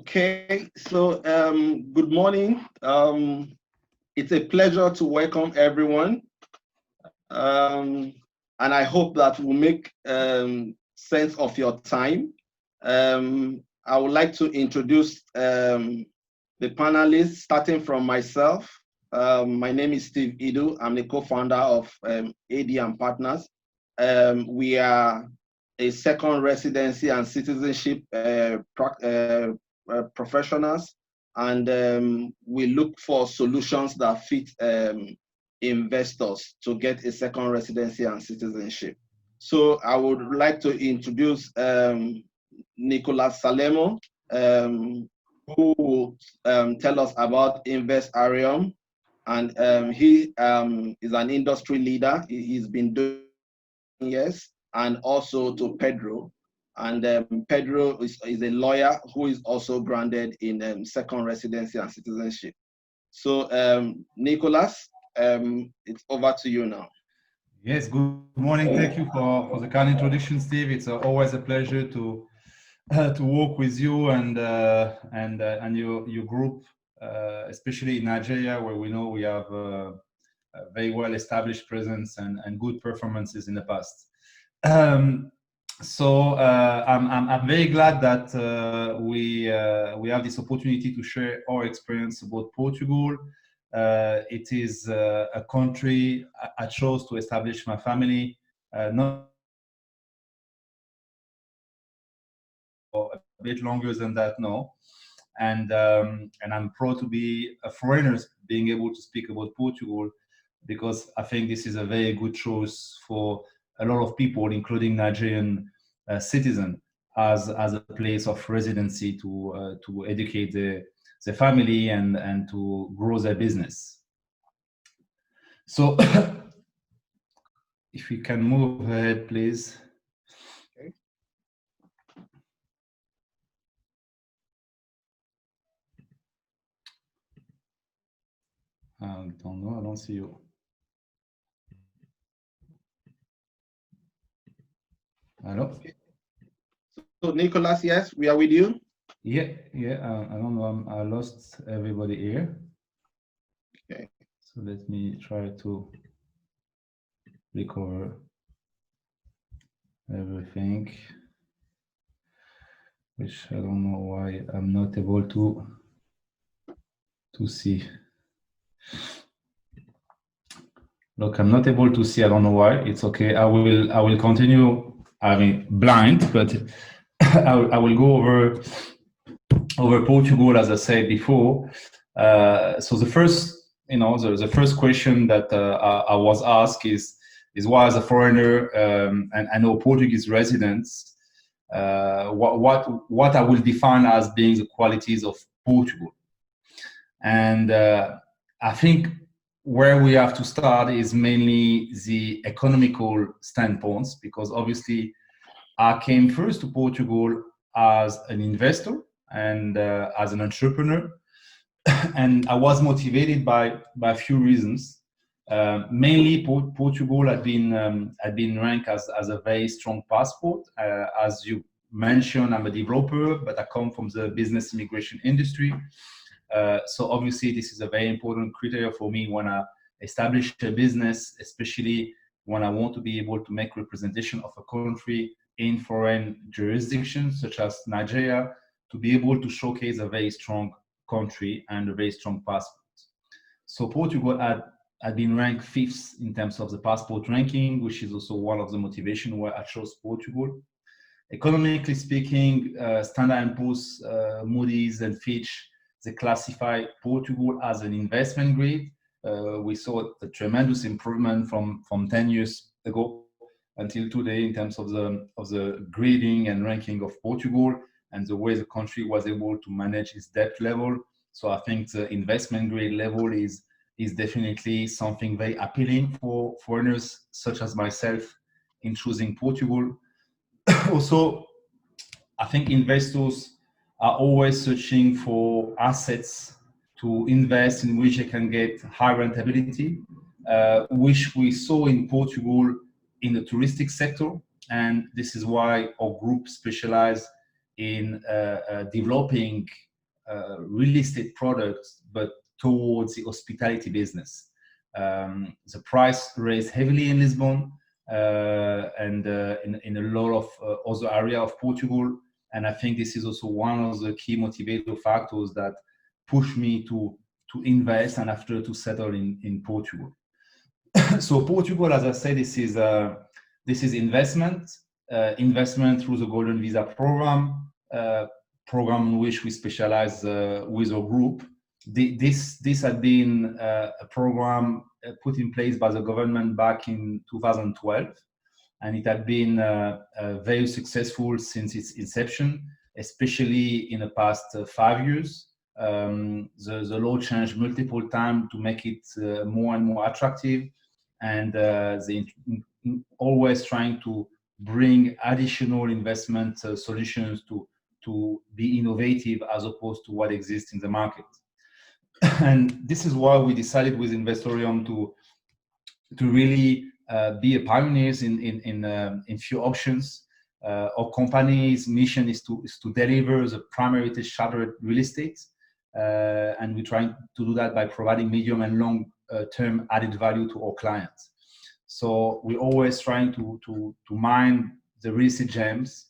Okay, so good morning. It's a pleasure to welcome everyone. And I hope that will make sense of your time. I would like to introduce the panelists, starting from myself. My name is Steve Idu. I'm the co-founder of AD and Partners. We are a second residency and citizenship professionals, and we look for solutions that fit investors to get a second residency and citizenship. So I would like to introduce Nicolas Salemo, who will tell us about Investarium, and he is an industry leader. He's been doing years, and also to Pedro. And Pedro is a lawyer who is also grounded in second residency and citizenship. So Nicolas, it's over to you now. Yes, good morning. Thank you for the kind introduction, Steve. It's always a pleasure to work with you and your group, especially in Nigeria, where we know we have a very well established presence and good performances in the past. So I'm very glad that we have this opportunity to share our experience about Portugal. It is a country I chose to establish my family, not for a bit longer than that now. And I'm proud to be a foreigner being able to speak about Portugal, because I think this is a very good choice for a lot of people, including Nigerian citizens, as a place of residency to educate the family and to grow their business. So if we can move ahead, please. Okay. I don't know, I don't see you. Hello? Okay. So Nicolas, yes, we are with you. Yeah, I don't know, I lost everybody here. Okay. So let me try to recover everything, which I don't know why I'm not able to see. Look, I'm not able to see. I don't know why. It's okay. I will continue. I mean, blind, but I will go over Portugal, as I said before. So the first, the first question that I was asked is why, as a foreigner and I know Portuguese residents, what I will define as being the qualities of Portugal. And I think where we have to start is mainly the economical standpoints, because obviously I came first to Portugal as an investor and as an entrepreneur, and I was motivated by a few reasons. Mainly, Portugal had been ranked as a very strong passport. As you mentioned, I'm a developer, but I come from the business immigration industry. So obviously, this is a very important criteria for me when I establish a business, especially when I want to be able to make representation of a country in foreign jurisdictions, such as Nigeria, to be able to showcase a very strong country and a very strong passport. So Portugal had been ranked 5th in terms of the passport ranking, which is also one of the motivations why I chose Portugal. Economically speaking, Standard & Poor's, Moody's, and Fitch, they classify Portugal as an investment grade. We saw a tremendous improvement from 10 years ago until today in terms of the grading and ranking of Portugal and the way the country was able to manage its debt level. So I think the investment grade level is definitely something very appealing for foreigners such as myself in choosing Portugal. Also, I think investors are always searching for assets to invest in which they can get high rentability, which we saw in Portugal in the touristic sector. And this is why our group specialized in developing real estate products, but towards the hospitality business. The price raised heavily in Lisbon and in a lot of other area of Portugal. And I think this is also one of the key motivator factors that push me to invest and after to settle in Portugal. So Portugal, as I said, this is investment through the Golden Visa program, program in which we specialize with a group. This had been a program put in place by the government back in 2012, and it had been very successful since its inception, especially in the past 5 years. The law changed multiple times to make it more and more attractive, and they always trying to bring additional investment solutions to be innovative as opposed to what exists in the market. And this is why we decided with Investorium to really be a pioneers in few options. Our company's mission is to deliver the primary chartered real estate, and we're trying to do that by providing medium and long term added value to our clients. So we're always trying to mine the real estate gems,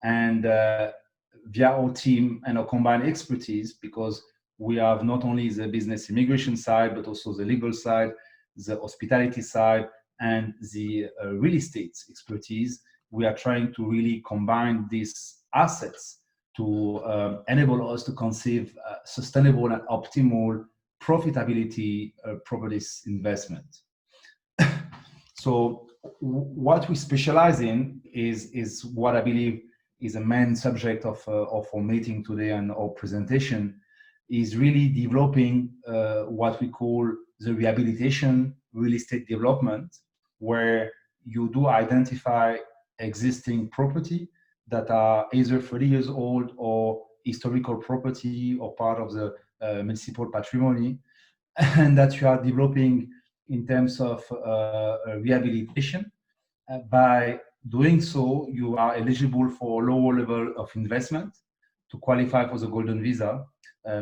and via our team and our combined expertise, because we have not only the business immigration side, but also the legal side, the hospitality side, and the real estate expertise. We are trying to really combine these assets to enable us to conceive sustainable and optimal profitability properties investment. So what we specialize in is what I believe is a main subject of our meeting today and our presentation, is really developing what we call the rehabilitation real estate development, where you do identify existing property that are either 30 years old or historical property or part of the municipal patrimony, and that you are developing in terms of rehabilitation. By doing so, you are eligible for a lower level of investment to qualify for the Golden Visa,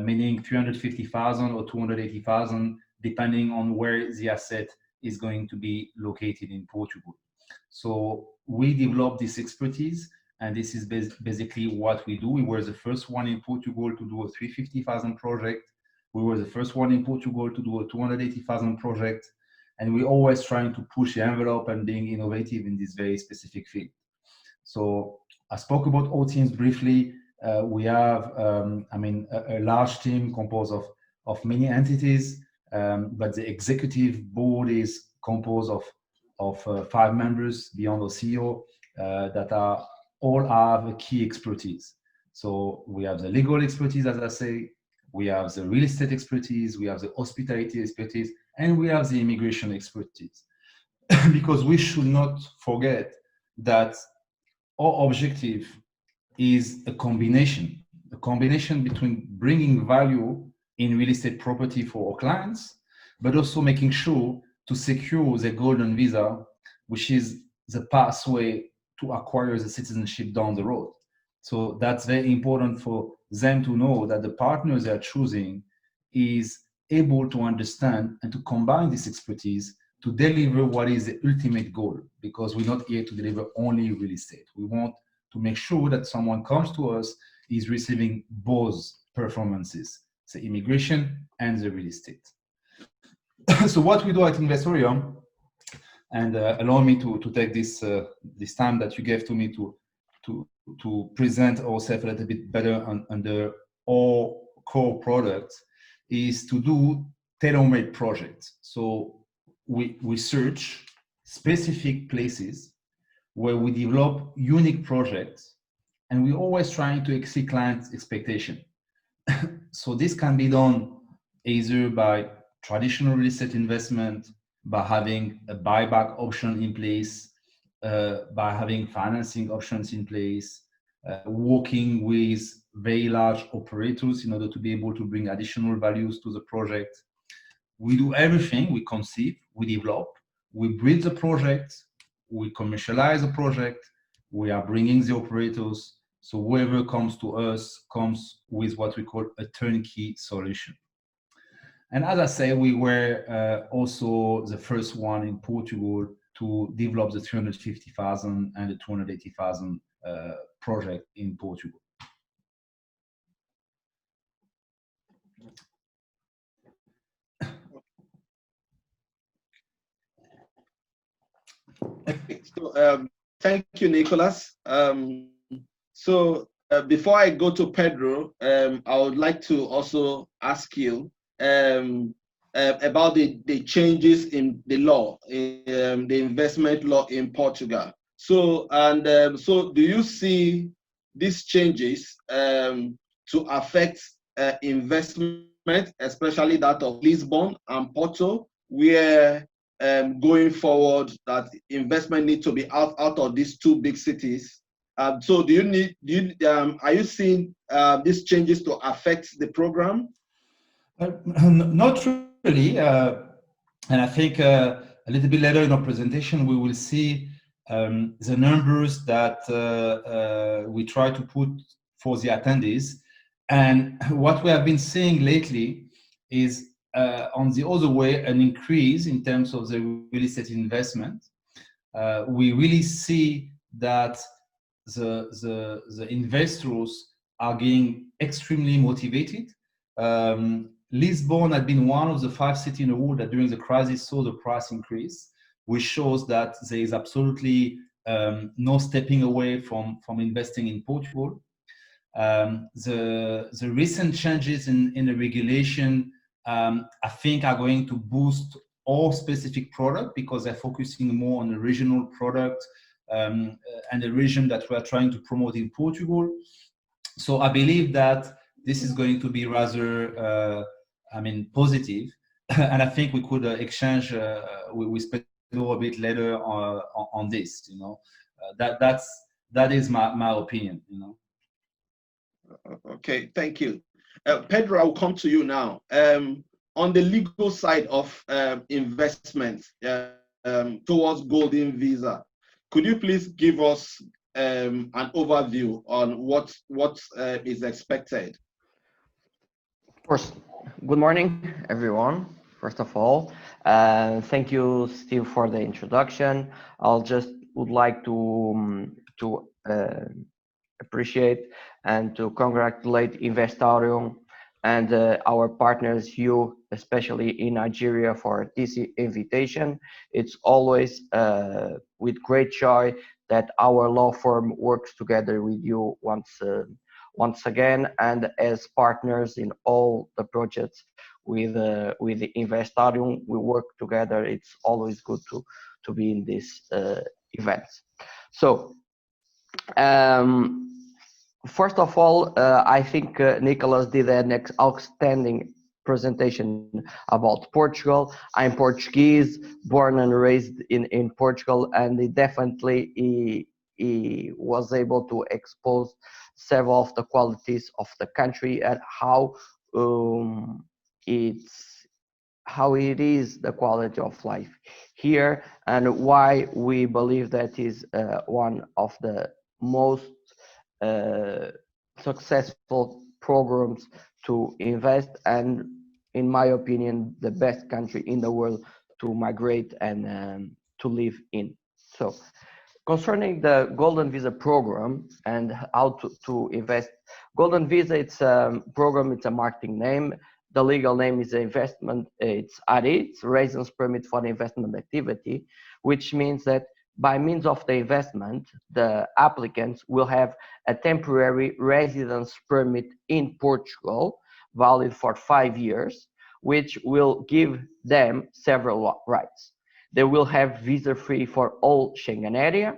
meaning 350,000 or 280,000, depending on where the asset is going to be located in Portugal. So we developed this expertise, and this is basically what we do. We were the first one in Portugal to do a 350,000 project. We were the first one in Portugal to do a 280,000 project. And we're always trying to push the envelope and being innovative in this very specific field. So I spoke about our teams briefly. We have, a large team composed of many entities, but the executive board is composed of 5 members beyond our CEO that are all have a key expertise. So we have the legal expertise, as I say, we have the real estate expertise, we have the hospitality expertise, and we have the immigration expertise. Because we should not forget that our objective is a combination between bringing value in real estate property for our clients, but also making sure to secure the Golden Visa, which is the pathway to acquire the citizenship down the road. So that's very important for them to know that the partners they are choosing is able to understand and to combine this expertise to deliver what is the ultimate goal, because we're not here to deliver only real estate. We want to make sure that someone comes to us is receiving both performances, the immigration and the real estate. So what we do at Investorium, and allow me to take this time that you gave to me to present ourselves a little bit better under our core products, is to do tailor-made projects. So we search specific places where we develop unique projects, and we're always trying to exceed clients' expectation. So this can be done either by traditional real estate investment, by having a buyback option in place, by having financing options in place, working with very large operators in order to be able to bring additional values to the project. We do everything. We conceive, we develop, we build the project, we commercialize the project, we are bringing the operators, So whoever comes to us comes with what we call a turnkey solution. And as I say, we were also the first one in Portugal to develop the 350,000 and the 280,000 project in Portugal. Okay, so thank you, Nicholas. Before I go to Pedro, I would like to also ask you about the changes in the law, the investment law in Portugal. So do you see these changes to affect investment, especially that of Lisbon and Porto, where going forward that investment needs to be out of these two big cities? So are you seeing these changes to affect the program? Not really. And I think a little bit later in our presentation, we will see the numbers that we try to put for the attendees. And what we have been seeing lately is on the other way, an increase in terms of the real estate investment. We really see that the investors are getting extremely motivated. Lisbon had been one of the 5 cities in the world that during the crisis saw the price increase, which shows that there is absolutely no stepping away from investing in Portugal. The recent changes in the regulation, I think, are going to boost all specific product because they're focusing more on the regional product and the region that we are trying to promote in Portugal. So I believe that this is going to be rather, positive. And I think we could exchange with Pedro a bit later on this. That is my opinion. Okay, thank you. Pedro, I'll come to you now. On the legal side of investment towards Golden Visa, could you please give us an overview on what is expected? Of course. Good morning, everyone. First of all, thank you, Steve, for the introduction. I'll just would like to appreciate and to congratulate Investarium and our partners, you, especially in Nigeria, for this invitation. It's always with great joy that our law firm works together with you once again, and as partners in all the projects with the Investarium, we work together. It's always good to be in these events. So. First of all, I think Nicholas did an outstanding presentation about Portugal. I'm Portuguese, born and raised in Portugal, and he was able to expose several of the qualities of the country and how it is the quality of life here, and why we believe that is one of the most successful programs to invest, and in my opinion, the best country in the world to migrate and to live in. So concerning the Golden Visa program and how to invest, Golden Visa, it's a program, it's a marketing name. The legal name is investment, it's ARI, it's Residence Permit for Investment Activity, which means that by means of the investment, the applicants will have a temporary residence permit in Portugal, valid for 5 years, which will give them several rights. They will have visa-free for all Schengen area.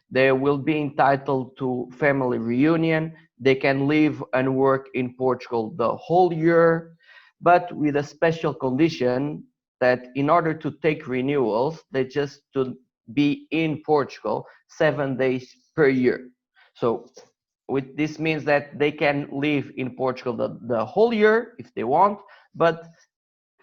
They will be entitled to family reunion. They can live and work in Portugal the whole year, but with a special condition that in order to take renewals, they just to be in Portugal 7 days per year. So this means that they can live in Portugal the whole year if they want, but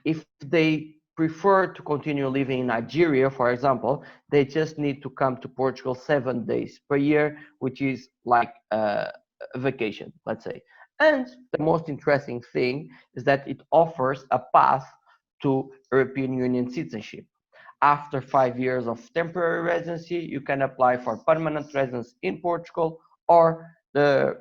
if they prefer to continue living in Nigeria, for example, they just need to come to Portugal 7 days per year, which is like vacation, let's say. And the most interesting thing is that it offers a path to European Union citizenship. After 5 years of temporary residency, you can apply for permanent residence in Portugal or the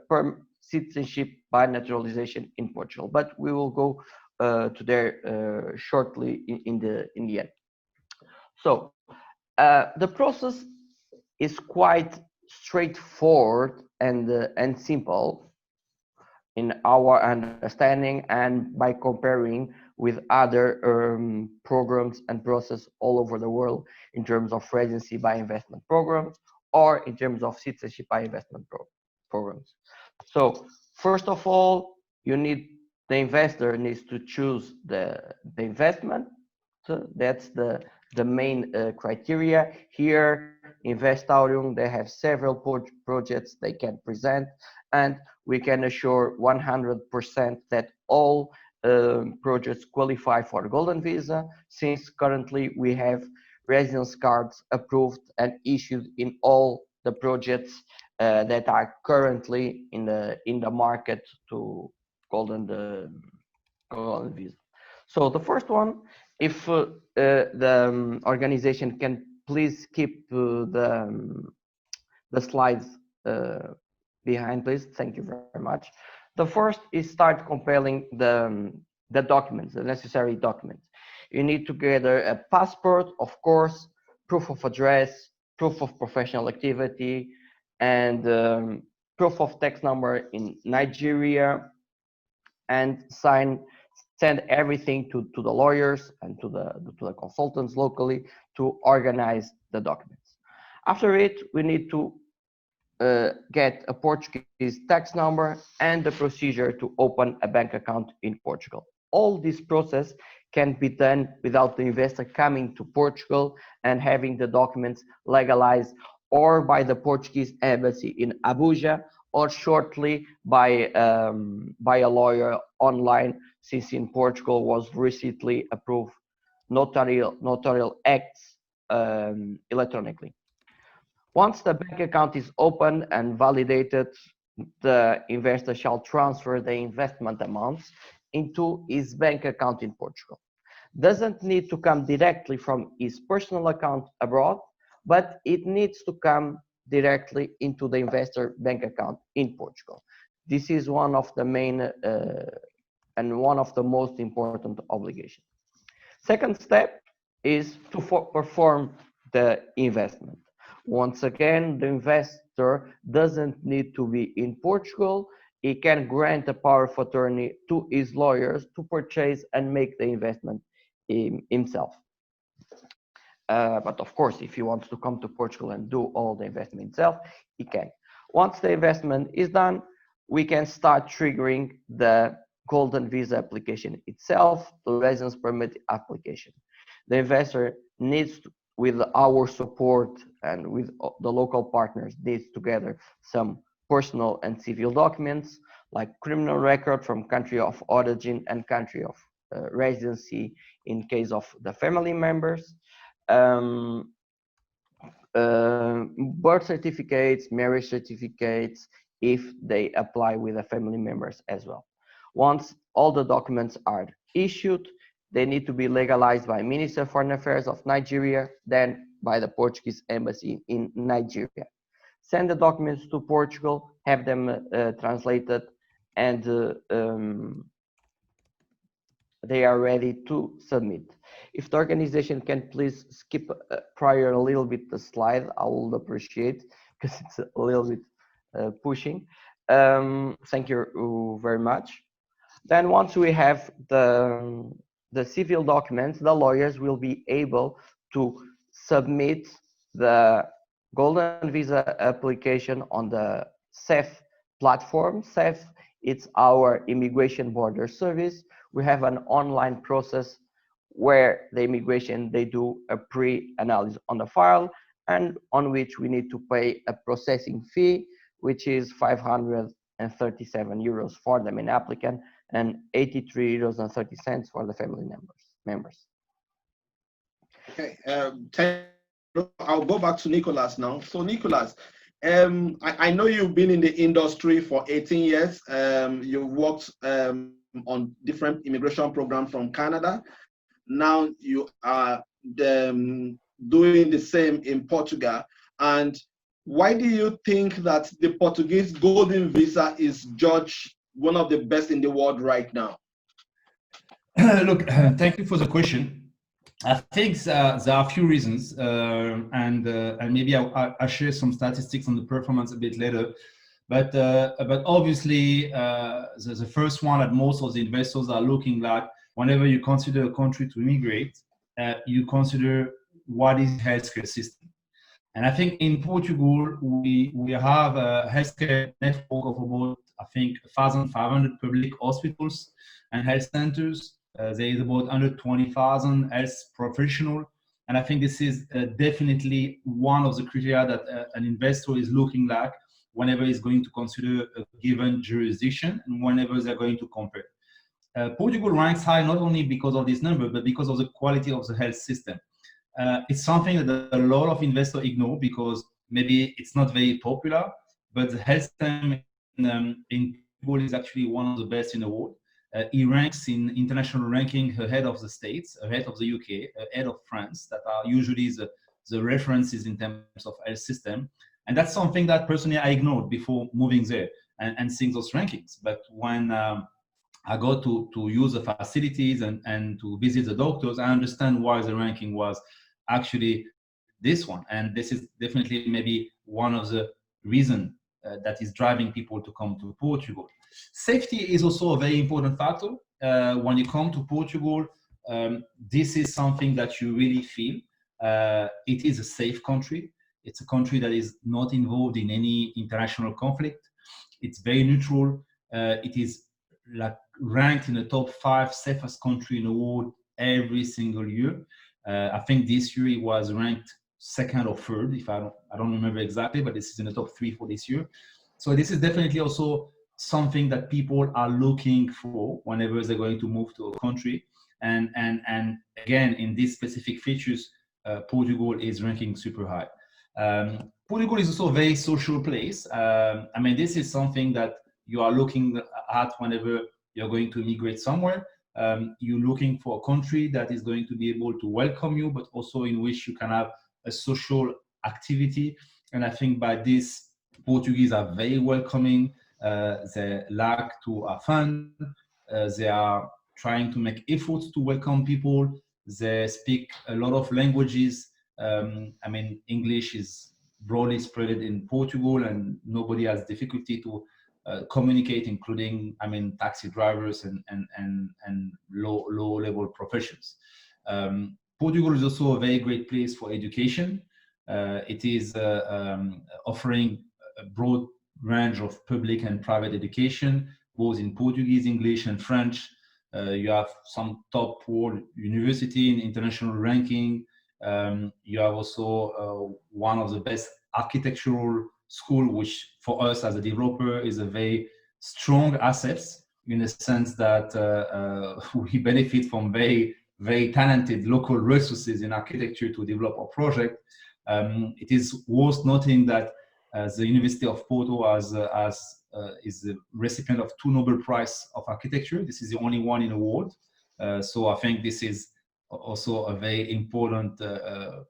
citizenship by naturalization in Portugal. But we will go to there shortly in the end. So the process is quite straightforward and simple in our understanding and by comparing with other programs and process all over the world in terms of residency by investment programs or in terms of citizenship by investment programs. So first of all, the investor needs to choose the investment. So that's the main criteria. Here, Investarium, they have several projects they can present, and we can assure 100% that all projects qualify for Golden Visa, since currently we have residence cards approved and issued in all the projects that are currently in the market to Golden Visa. So the first one, if the organization can please keep the slides behind, please. Thank you very much. The first is start compiling the documents, the necessary documents. You need to gather a passport, of course, proof of address, proof of professional activity, and proof of tax number in Nigeria, and send everything to the lawyers and to the consultants locally to organize the documents. After it, we need to get a Portuguese tax number and the procedure to open a bank account in Portugal. All this process can be done without the investor coming to Portugal and having the documents legalized, or by the Portuguese embassy in Abuja, or shortly by a lawyer online, since in Portugal was recently approved notarial acts electronically. Once the bank account is opened and validated, the investor shall transfer the investment amounts into his bank account in Portugal. Doesn't need to come directly from his personal account abroad, but it needs to come directly into the investor bank account in Portugal. This is one of the main and one of the most important obligations. Second step is to perform the investment. Once again, the investor doesn't need to be in Portugal. He can grant a power of attorney to his lawyers to purchase and make the investment himself. But of course, if he wants to come to Portugal and do all the investment himself, he can. Once the investment is done, we can start triggering the Golden Visa application itself, the residence permit application. The investor needs to, with our support and with the local partners, needs to gather some personal and civil documents like criminal record from country of origin and country of residency in case of the family members, birth certificates, marriage certificates, if they apply with the family members as well. Once all the documents are issued, they need to be legalized by Minister of Foreign Affairs of Nigeria, then by the Portuguese embassy in Nigeria. Send the documents to Portugal, have them translated, and they are ready to submit. If the organization can please skip prior a little bit the slide, I will appreciate, because it's a little bit pushing. Thank you very much. Then once we have the civil documents, the lawyers will be able to submit the Golden Visa application on the CEF platform. CEF, it's our immigration border service. We have an online process where the immigration, they do a pre-analysis on the file, and on which we need to pay a processing fee, which is 537 euros for the main applicant and 83 euros and 30 cents for the family members. Okay, I'll go back to Nicolas now. So Nicolas, I know you've been in the industry for 18 years. You've worked on different immigration programs from Canada. Now you are doing the same in Portugal. And why do you think that the Portuguese golden visa is judged one of the best in the world right now? Look, thank you for the question. I think there are a few reasons, and maybe I'll share some statistics on the performance a bit later. But obviously, the first one that most of the investors are looking at whenever you consider a country to immigrate, you consider what is healthcare system. And I think in Portugal, we have a healthcare network of about, I think, 1,500 public hospitals and health centers. There is about under 20,000 health professionals. And I think this is definitely one of the criteria that an investor is looking at whenever he's going to consider a given jurisdiction and whenever they're going to compare. Portugal ranks high not only because of this number, but because of the quality of the health system. It's something that a lot of investors ignore because maybe it's not very popular, but the health system in Portugal is actually one of the best in the world. It ranks in international ranking ahead of the States, ahead of the UK, ahead of France, that are usually the references in terms of health system. And that's something that personally I ignored before moving there and seeing those rankings. But when I got to use the facilities and to visit the doctors, I understand why the ranking was actually this one. And this is definitely maybe one of the reasons that is driving people to come to Portugal. Safety is also a very important factor. When you come to Portugal, this is something that you really feel. It is a safe country. It's a country that is not involved in any international conflict. It's very neutral. It is like ranked in the top 5 safest country in the world every single year. I think this year it was ranked second or third, if I don't remember exactly, but this is in the top 3 for this year. So this is definitely also something that people are looking for whenever they're going to move to a country. And again, in these specific features, Portugal is ranking super high. Portugal is also a very social place. I mean, this is something that you are looking at whenever you're going to immigrate somewhere. You're looking for a country that is going to be able to welcome you, but also in which you can have a social activity. And I think by this, Portuguese are very welcoming. They like to have fun. They are trying to make efforts to welcome people. They speak a lot of languages. I mean, English is broadly spread in Portugal, and nobody has difficulty to communicate, including, I mean, taxi drivers and low level professions. Portugal is also a very great place for education. It is offering a broad range of public and private education, both in Portuguese, English, and French. You have some top world university in international ranking. You have also one of the best architectural school, which for us as a developer is a very strong assets in the sense that we benefit from very, very talented local resources in architecture to develop our project. It is worth noting that the University of Porto is the recipient of 2 Nobel Prize of Architecture. This is the only one in the world. So I think this is also a very important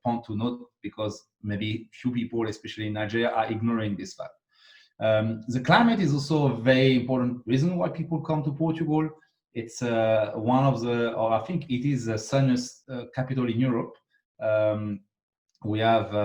point to note, because maybe few people, especially in Nigeria, are ignoring this fact. The climate is also a very important reason why people come to Portugal. It's one of the, or I think it is the sunniest capital in Europe. We have,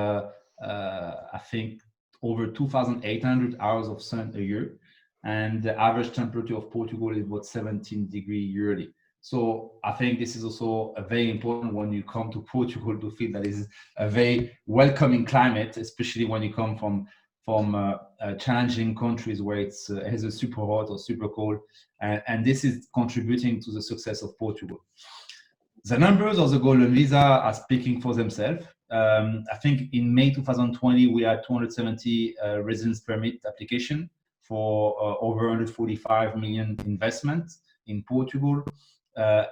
I think, over 2,800 hours of sun a year, and the average temperature of Portugal is about 17 degrees yearly. So I think this is also a very important when you come to Portugal to feel that it is a very welcoming climate, especially when you come from challenging countries where it's either super hot or super cold, and this is contributing to the success of Portugal. The numbers of the Golden Visa are speaking for themselves. I think in May 2020, we had 270 residence permit application for over 145 million investment in Portugal.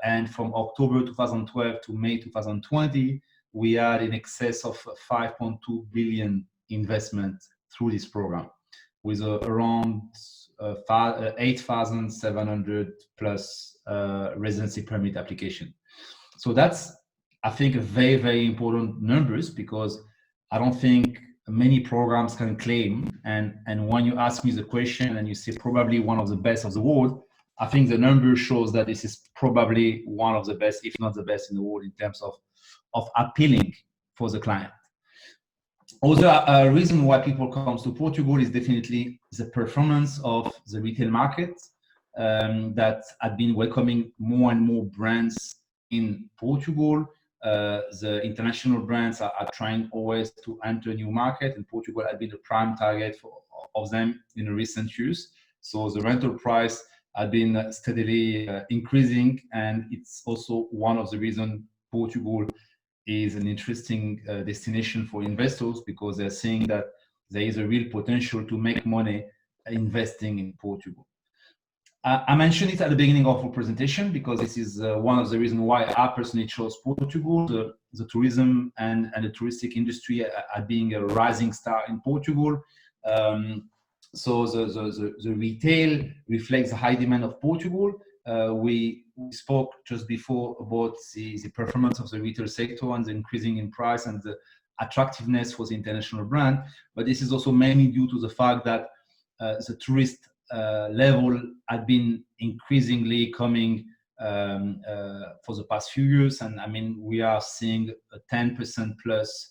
And from October 2012 to May 2020, we had in excess of 5.2 billion investment through this program, with around 8,700 plus residency permit application. So that's, I think, a very, very important numbers, because I don't think many programs can claim. And when you ask me the question and you say probably one of the best of the world, I think the number shows that this is probably one of the best, if not the best in the world, in terms of appealing for the client. Other reason why people come to Portugal is definitely the performance of the retail market, that had been welcoming more and more brands in Portugal. The international brands are trying always to enter a new market, and Portugal has been a prime target of them in recent years. So the rental price has been steadily increasing, and it's also one of the reasons Portugal is an interesting destination for investors, because they're seeing that there is a real potential to make money investing in Portugal. I mentioned it at the beginning of our presentation because this is one of the reasons why I personally chose Portugal. The tourism and the touristic industry are being a rising star in Portugal. So the retail reflects the high demand of Portugal. We spoke just before about the performance of the retail sector and the increasing in price and the attractiveness for the international brand. But this is also mainly due to the fact that the tourist level had been increasingly coming for the past few years. And I mean, we are seeing a 10% plus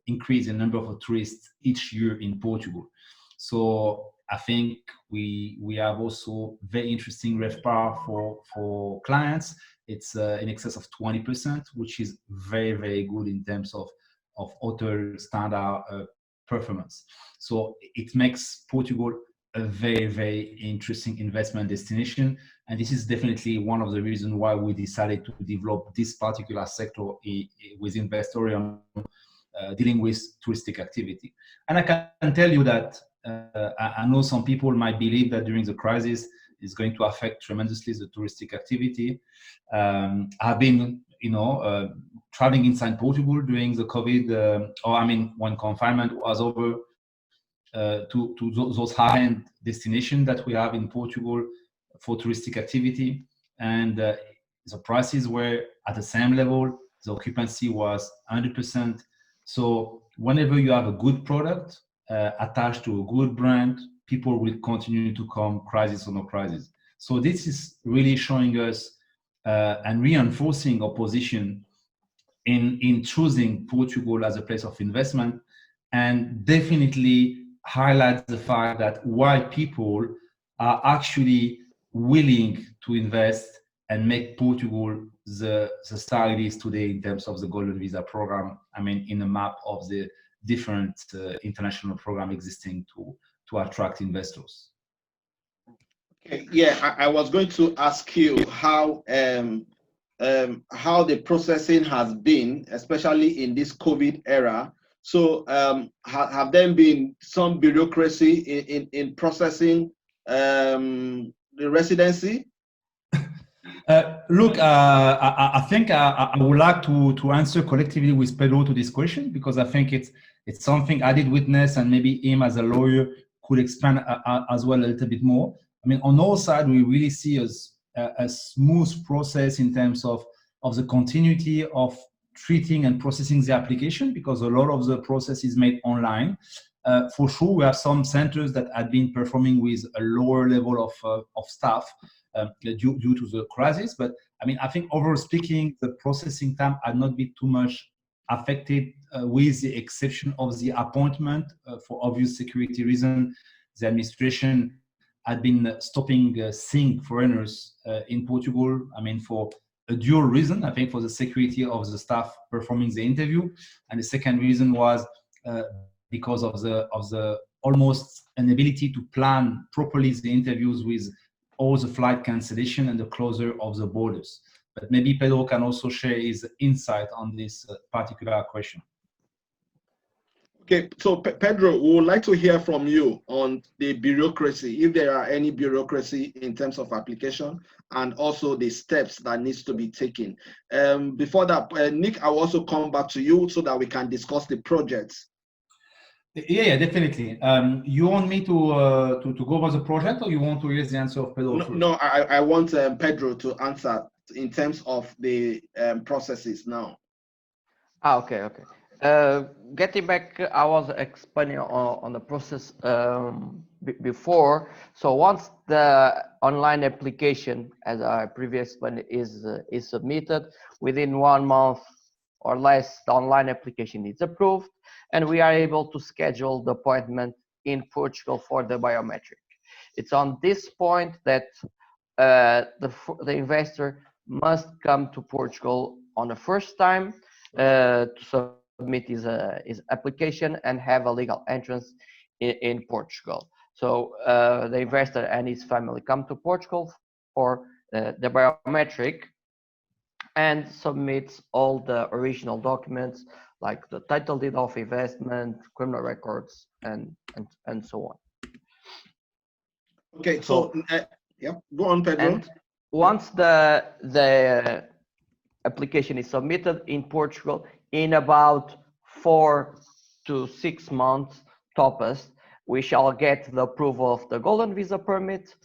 increase in number of tourists each year in Portugal. So I think we have also very interesting RevPAR for clients. It's in excess of 20%, which is very, very good in terms of hotel standard performance. So it makes Portugal a very, very interesting investment destination. And this is definitely one of the reasons why we decided to develop this particular sector with Investorium, dealing with touristic activity. And I can tell you that I know some people might believe that during the crisis is going to affect tremendously the touristic activity. I've been, traveling inside Portugal during the COVID, when confinement was over, to those high-end destinations that we have in Portugal for touristic activity. And the prices were at the same level. The occupancy was 100%. So whenever you have a good product attached to a good brand, people will continue to come, crisis or no crisis. So this is really showing us and reinforcing our position in choosing Portugal as a place of investment, and definitely highlights the fact that why people are actually willing to invest and make Portugal the star it is today in terms of the Golden Visa program. I mean, in a map of the different international program existing to attract investors. Okay, yeah, I was going to ask you how the processing has been, especially in this COVID era. So have there been some bureaucracy in processing the residency? Look, I think I would like to answer collectively with Pedro to this question, because I think it's something I did witness, and maybe him as a lawyer could expand as well a little bit more. I mean, on our side, we really see a smooth process in terms of the continuity of treating and processing the application, because a lot of the process is made online. For sure, we have some centers that have been performing with a lower level of staff due to the crisis. But I mean, I think overall speaking, the processing time had not been too much affected, with the exception of the appointment. For obvious security reasons, the administration had been stopping seeing foreigners in Portugal. I mean, for a dual reason. I think for the security of the staff performing the interview, and the second reason was because of the almost inability to plan properly the interviews with all the flight cancellation and the closure of the borders. But maybe Pedro can also share his insight on this particular question. Okay, so Pedro, we would like to hear from you on the bureaucracy, if there are any bureaucracy in terms of application, and also the steps that needs to be taken. Before that, Nick, I will also come back to you so that we can discuss the projects. Yeah, definitely. You want me to go over the project, or you want to hear the answer of Pedro first? No, I want Pedro to answer in terms of the processes now. Okay. Getting back, I was explaining on the process before. So once the online application, as I previously explained, is submitted, within 1 month or less, the online application is approved, and we are able to schedule the appointment in Portugal for the biometric. It's on this point that the investor must come to Portugal on the first time to submit his application and have a legal entrance in Portugal. So the investor and his family come to Portugal for the biometric and submits all the original documents like the title deed of investment, criminal records, and so on. Okay, so yeah, go on, Pedro. And once the application is submitted in Portugal, in about 4 to 6 months toppest, we shall get the approval of the golden visa permit.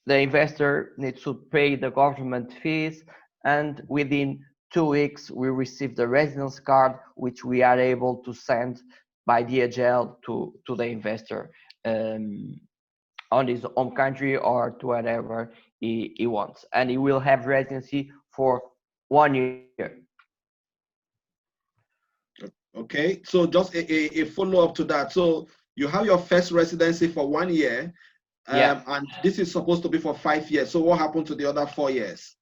The investor needs to pay the government fees, and within 2 weeks we receive the residence card, which we are able to send by DHL to the investor on his home country or to whatever he wants, and he will have residency for 1 year. Okay, so just a follow-up to that. So you have your first residency for 1 year, Yeah. and this is supposed to be for 5 years. So what happened to the other 4 years?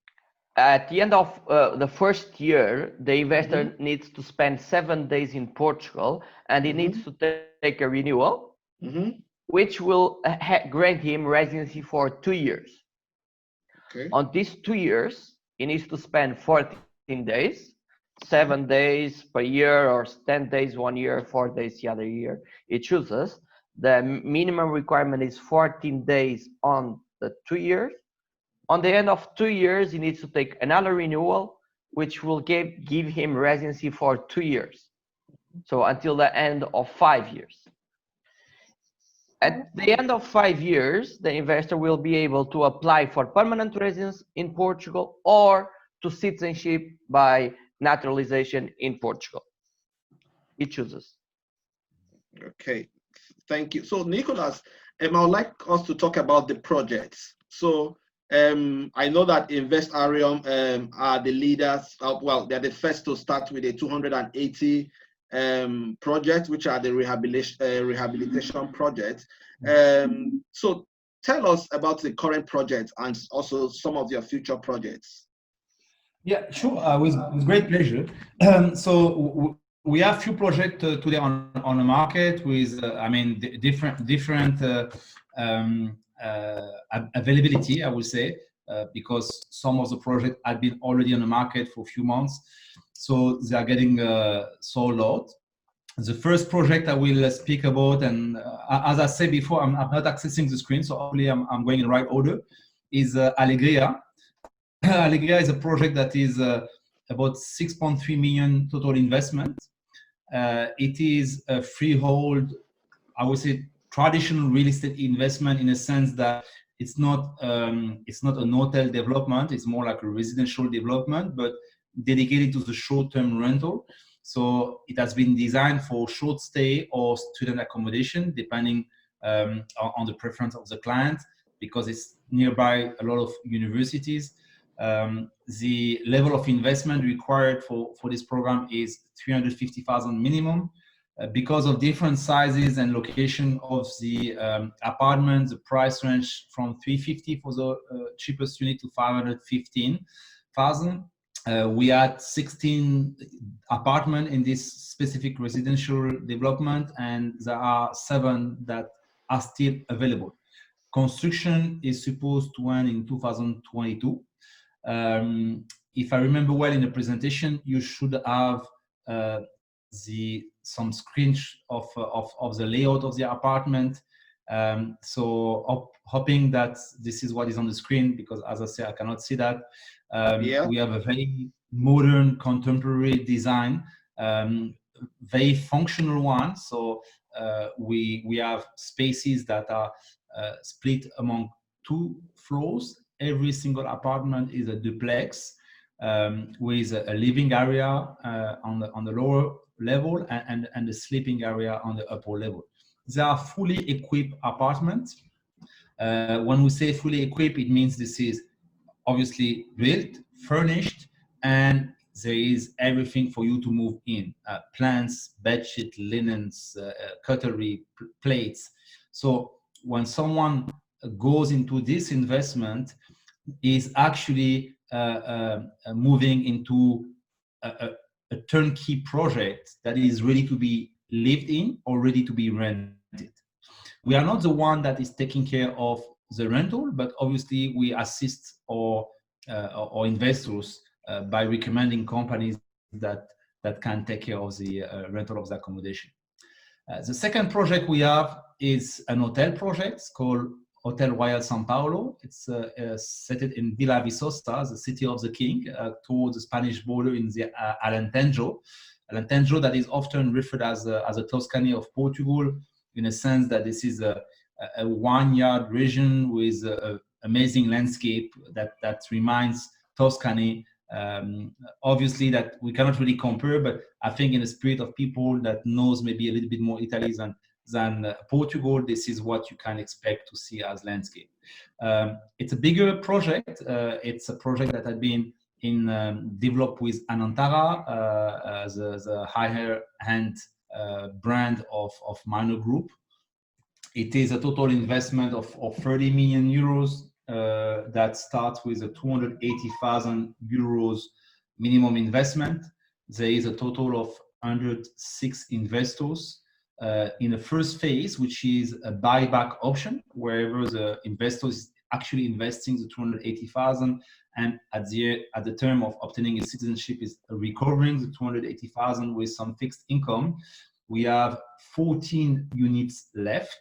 At the end of the first year, the investor needs to spend 7 days in Portugal, and he needs to take a renewal, which will grant him residency for 2 years. Okay. On these 2 years, he needs to spend 14 days, 7 days per year, or 10 days 1 year, 4 days the other year. He chooses. The minimum requirement is 14 days on the 2 years. On the end of 2 years, he needs to take another renewal, which will give him residency for 2 years. So until the end of 5 years. At the end of 5 years, the investor will be able to apply for permanent residence in Portugal or to citizenship by naturalization in Portugal. He chooses. Okay, thank you. So Nicholas, I would like us to talk about the projects. So I know that Investarium are the leaders. Well, they're the first to start with a 280 projects, which are the rehabilitation projects. So tell us about the current project and also some of your future projects. Yeah, sure. With great pleasure. So we have few projects today on the market with, I mean, different availability, I would say, because some of the projects had been already on the market for a few months, so they are getting sold out. The first project I will speak about, and as I said before, I'm not accessing the screen, so hopefully I'm going in the right order, is Alegria. Alegria is a project that is about 6.3 million total investment. It is a freehold, I would say, traditional real estate investment in a sense that it's not an hotel development. It's more like a residential development, but dedicated to the short-term rental. So it has been designed for short stay or student accommodation, depending on the preference of the client, because it's nearby a lot of universities. The level of investment required for this program is 350,000 minimum. Because of different sizes and location of the apartments, the price range from 350 for the cheapest unit to 515,000. We had 16 apartments in this specific residential development, and there are 7 that are still available. Construction is supposed to end in 2022. If I remember well in the presentation, you should have some screens of the layout of the apartment. So hoping that this is what is on the screen, because as I say, I cannot see that. We have a very modern, contemporary design, very functional one. So we have spaces that are split among 2 floors. Every single apartment is a duplex with a living area on the lower level and a sleeping area on the upper level. They are fully equipped apartments. When we say fully equipped, it means this is obviously built, furnished, and there is everything for you to move in: plants, bedsheet, linens, cutlery, plates. So when someone goes into this investment, is actually moving into a turnkey project that is ready to be lived in or ready to be rented. We are not the one that is taking care of the rental, but obviously we assist our investors by recommending companies that can take care of the rental of the accommodation. The second project we have is an hotel project called Hotel Royal São Paulo. It's set in Villa Viçosa, the city of the king, towards the Spanish border in the Alentejo. Alentejo, that is often referred as a Tuscany of Portugal, in a sense that this is a vineyard region with amazing landscape that reminds Tuscany. Obviously that we cannot really compare, but I think in the spirit of people that knows maybe a little bit more Italy than Portugal, this is what you can expect to see as landscape. It's a bigger project. It's a project that had been developed with Anantara, the higher end brand of Minor Group. It is a total investment of 30 million euros that starts with a 280,000 euros minimum investment. There is a total of 106 investors in the first phase, which is a buyback option, wherever the investor is actually investing the 280,000, and at the term of obtaining a citizenship is recovering the 280,000 with some fixed income. We have 14 units left.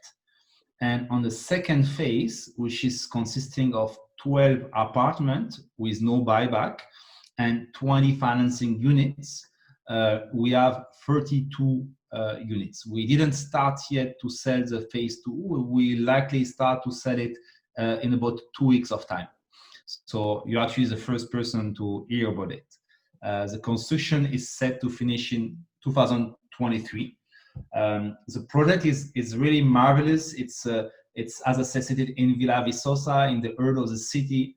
And on the second phase, which is consisting of 12 apartments with no buyback and 20 financing units, we have 32 units. We didn't start yet to sell the phase 2. We likely start to sell it in about 2 weeks of time. So you're actually the first person to hear about it. The construction is set to finish in 2023. The project is really marvelous. It's as I said, in Villa Viçosa, in the heart of the city,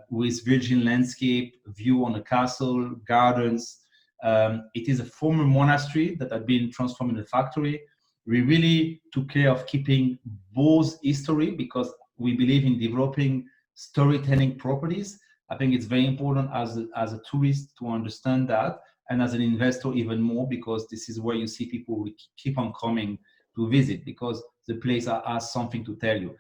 with virgin landscape, view on the castle, gardens. It is a former monastery that had been transformed into a factory. We really took care of keeping both history, because we believe in developing storytelling properties. I think it's very important as a tourist to understand that, and as an investor even more, because this is where you see people will keep on coming to visit, because the place has something to tell you.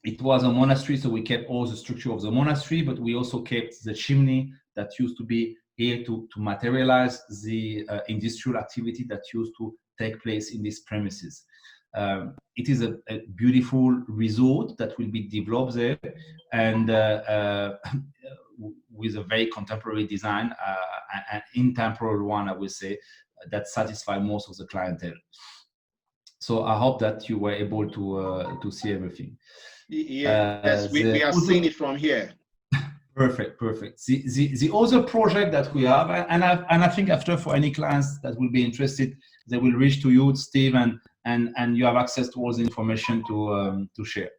It was a monastery, so we kept all the structure of the monastery, but we also kept the chimney that used to be here to materialize the industrial activity that used to take place in these premises. It is a beautiful resort that will be developed there, and with a very contemporary design, an intemporal one, I would say, that satisfies most of the clientele. So I hope that you were able to see everything. Yes, we are seeing it from here. Perfect. The other project that we have, and I think after, for any clients that will be interested, they will reach to you, Steve, and you have access to all the information to share.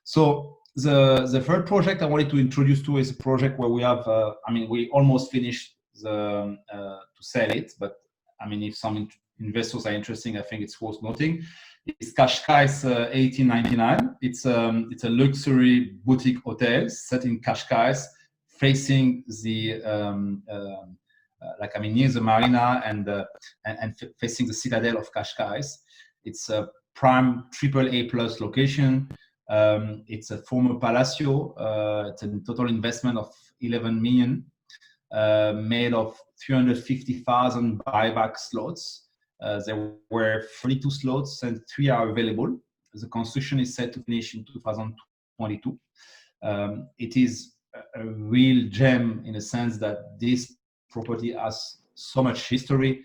So the third project I wanted to introduce to is a project where we have, we almost finished to sell it, but if some investors are interested, I think it's worth noting. It's Cascais 1899. It's a luxury boutique hotel set in Cascais, facing the near the marina and facing the citadel of Cascais. It's a prime AAA+ location. It's a former palacio. It's a total investment of 11 million, made of 350,000 buyback slots. There were 32 slots and 3 are available. The construction is set to finish in 2022. It is a real gem in the sense that this property has so much history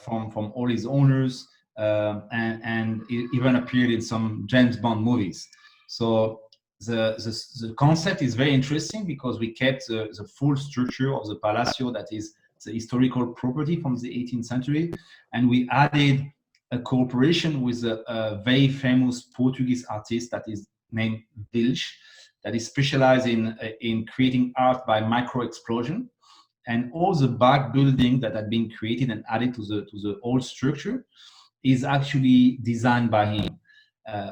from all its owners. and it even appeared in some James Bond movies. So the concept is very interesting because we kept the full structure of the Palacio, that is the historical property from the 18th century, and we added a cooperation with a very famous Portuguese artist that is named Vilch, that is specialized in creating art by micro explosion. And all the back building that had been created and added to the old structure is actually designed by him.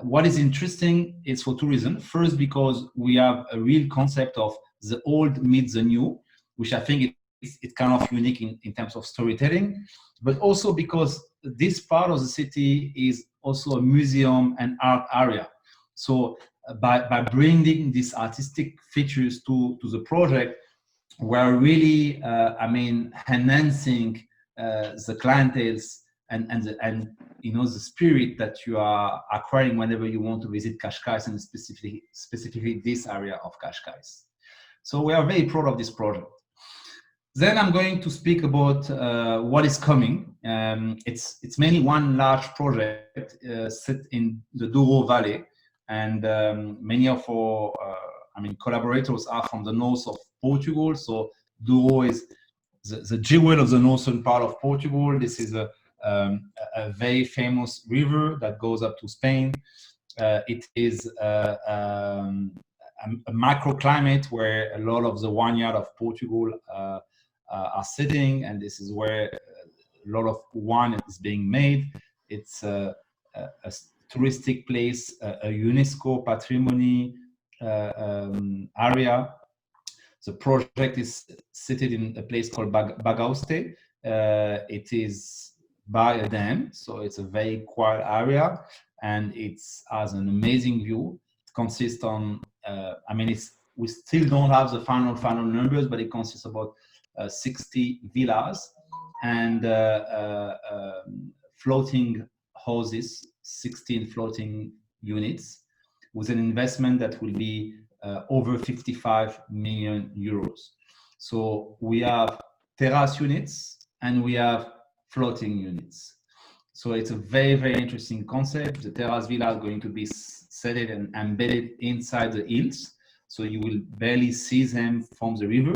What is interesting is for two reasons. First, because we have a real concept of the old meets the new, which I think it's kind of unique in terms of storytelling, but also because this part of the city is also a museum and art area. So by bringing these artistic features to the project, we're really, enhancing the clientele's and you know the spirit that you are acquiring whenever you want to visit Cascais, and specifically this area of Cascais. So we are very proud of this project. Then I'm going to speak about what is coming. It's mainly one large project set in the Douro Valley, and many of our collaborators are from the north of Portugal. So Douro is the jewel of the northern part of Portugal. This is a very famous river that goes up to Spain. It is a microclimate where a lot of the vineyard of Portugal are sitting, and this is where a lot of wine is being made. It's a touristic place, a UNESCO patrimony area. The project is seated in a place called Bagauste. It is by a dam, so it's a very quiet area, and it has an amazing view. It consists on, we still don't have the final numbers, but it consists of about 60 villas and floating houses, 16 floating units, with an investment that will be over 55 million euros. So we have terrace units and we have floating units. So it's a very, very interesting concept. The terrace villa is going to be set and embedded inside the hills, so you will barely see them from the river.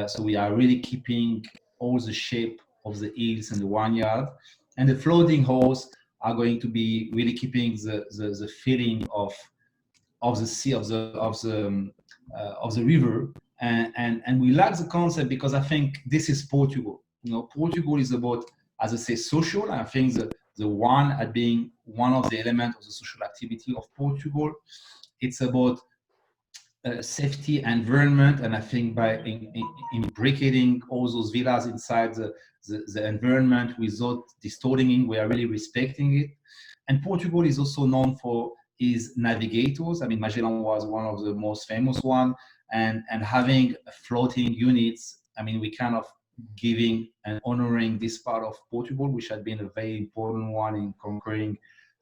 So we are really keeping all the shape of the hills and the vineyard. And the floating halls are going to be really keeping the feeling of the sea, of the river. And we like the concept because I think this is Portugal. You know, Portugal is about, as I say, social. And I think the wine at being one of the elements of the social activity of Portugal. It's about safety, environment, and I think by imbricating all those villas inside the environment without distorting it, we are really respecting it. And Portugal is also known for its navigators. I mean, Magellan was one of the most famous one, and having floating units, I mean, we kind of giving and honoring this part of Portugal, which had been a very important one in conquering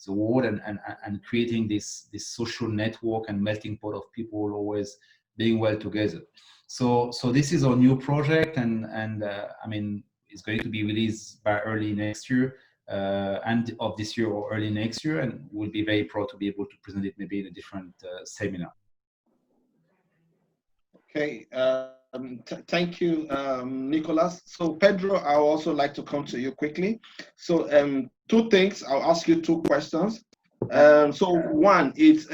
the world and creating this social network and melting pot of people always being well together. So this is our new project, and I mean, it's going to be released by early next year, and of this year or early next year, and we'll be very proud to be able to present it maybe in a different seminar. Okay, thank you, Nicolas. So Pedro, I would also like to come to you quickly. So two things, I'll ask you two questions. So one, it's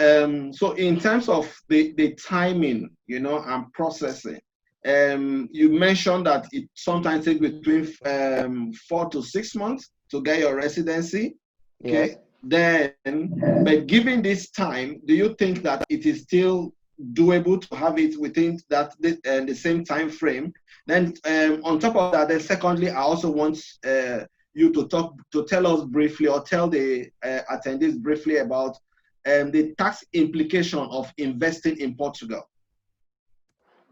so in terms of the timing, you know, and processing, you mentioned that it sometimes takes between 4 to 6 months to get your residency. Okay. Yes. Then, but given this time, do you think that it is still doable to have it within that the same time frame? Then on top of that, then secondly, I also want you to tell us briefly, or tell the attendees briefly about the tax implication of investing in Portugal.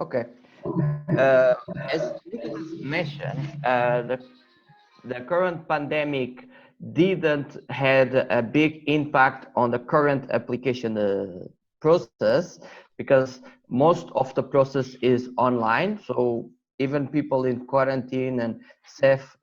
Okay. As Nicolas mentioned, the current pandemic didn't had a big impact on the current application process, because most of the process is online. So even people in quarantine and safe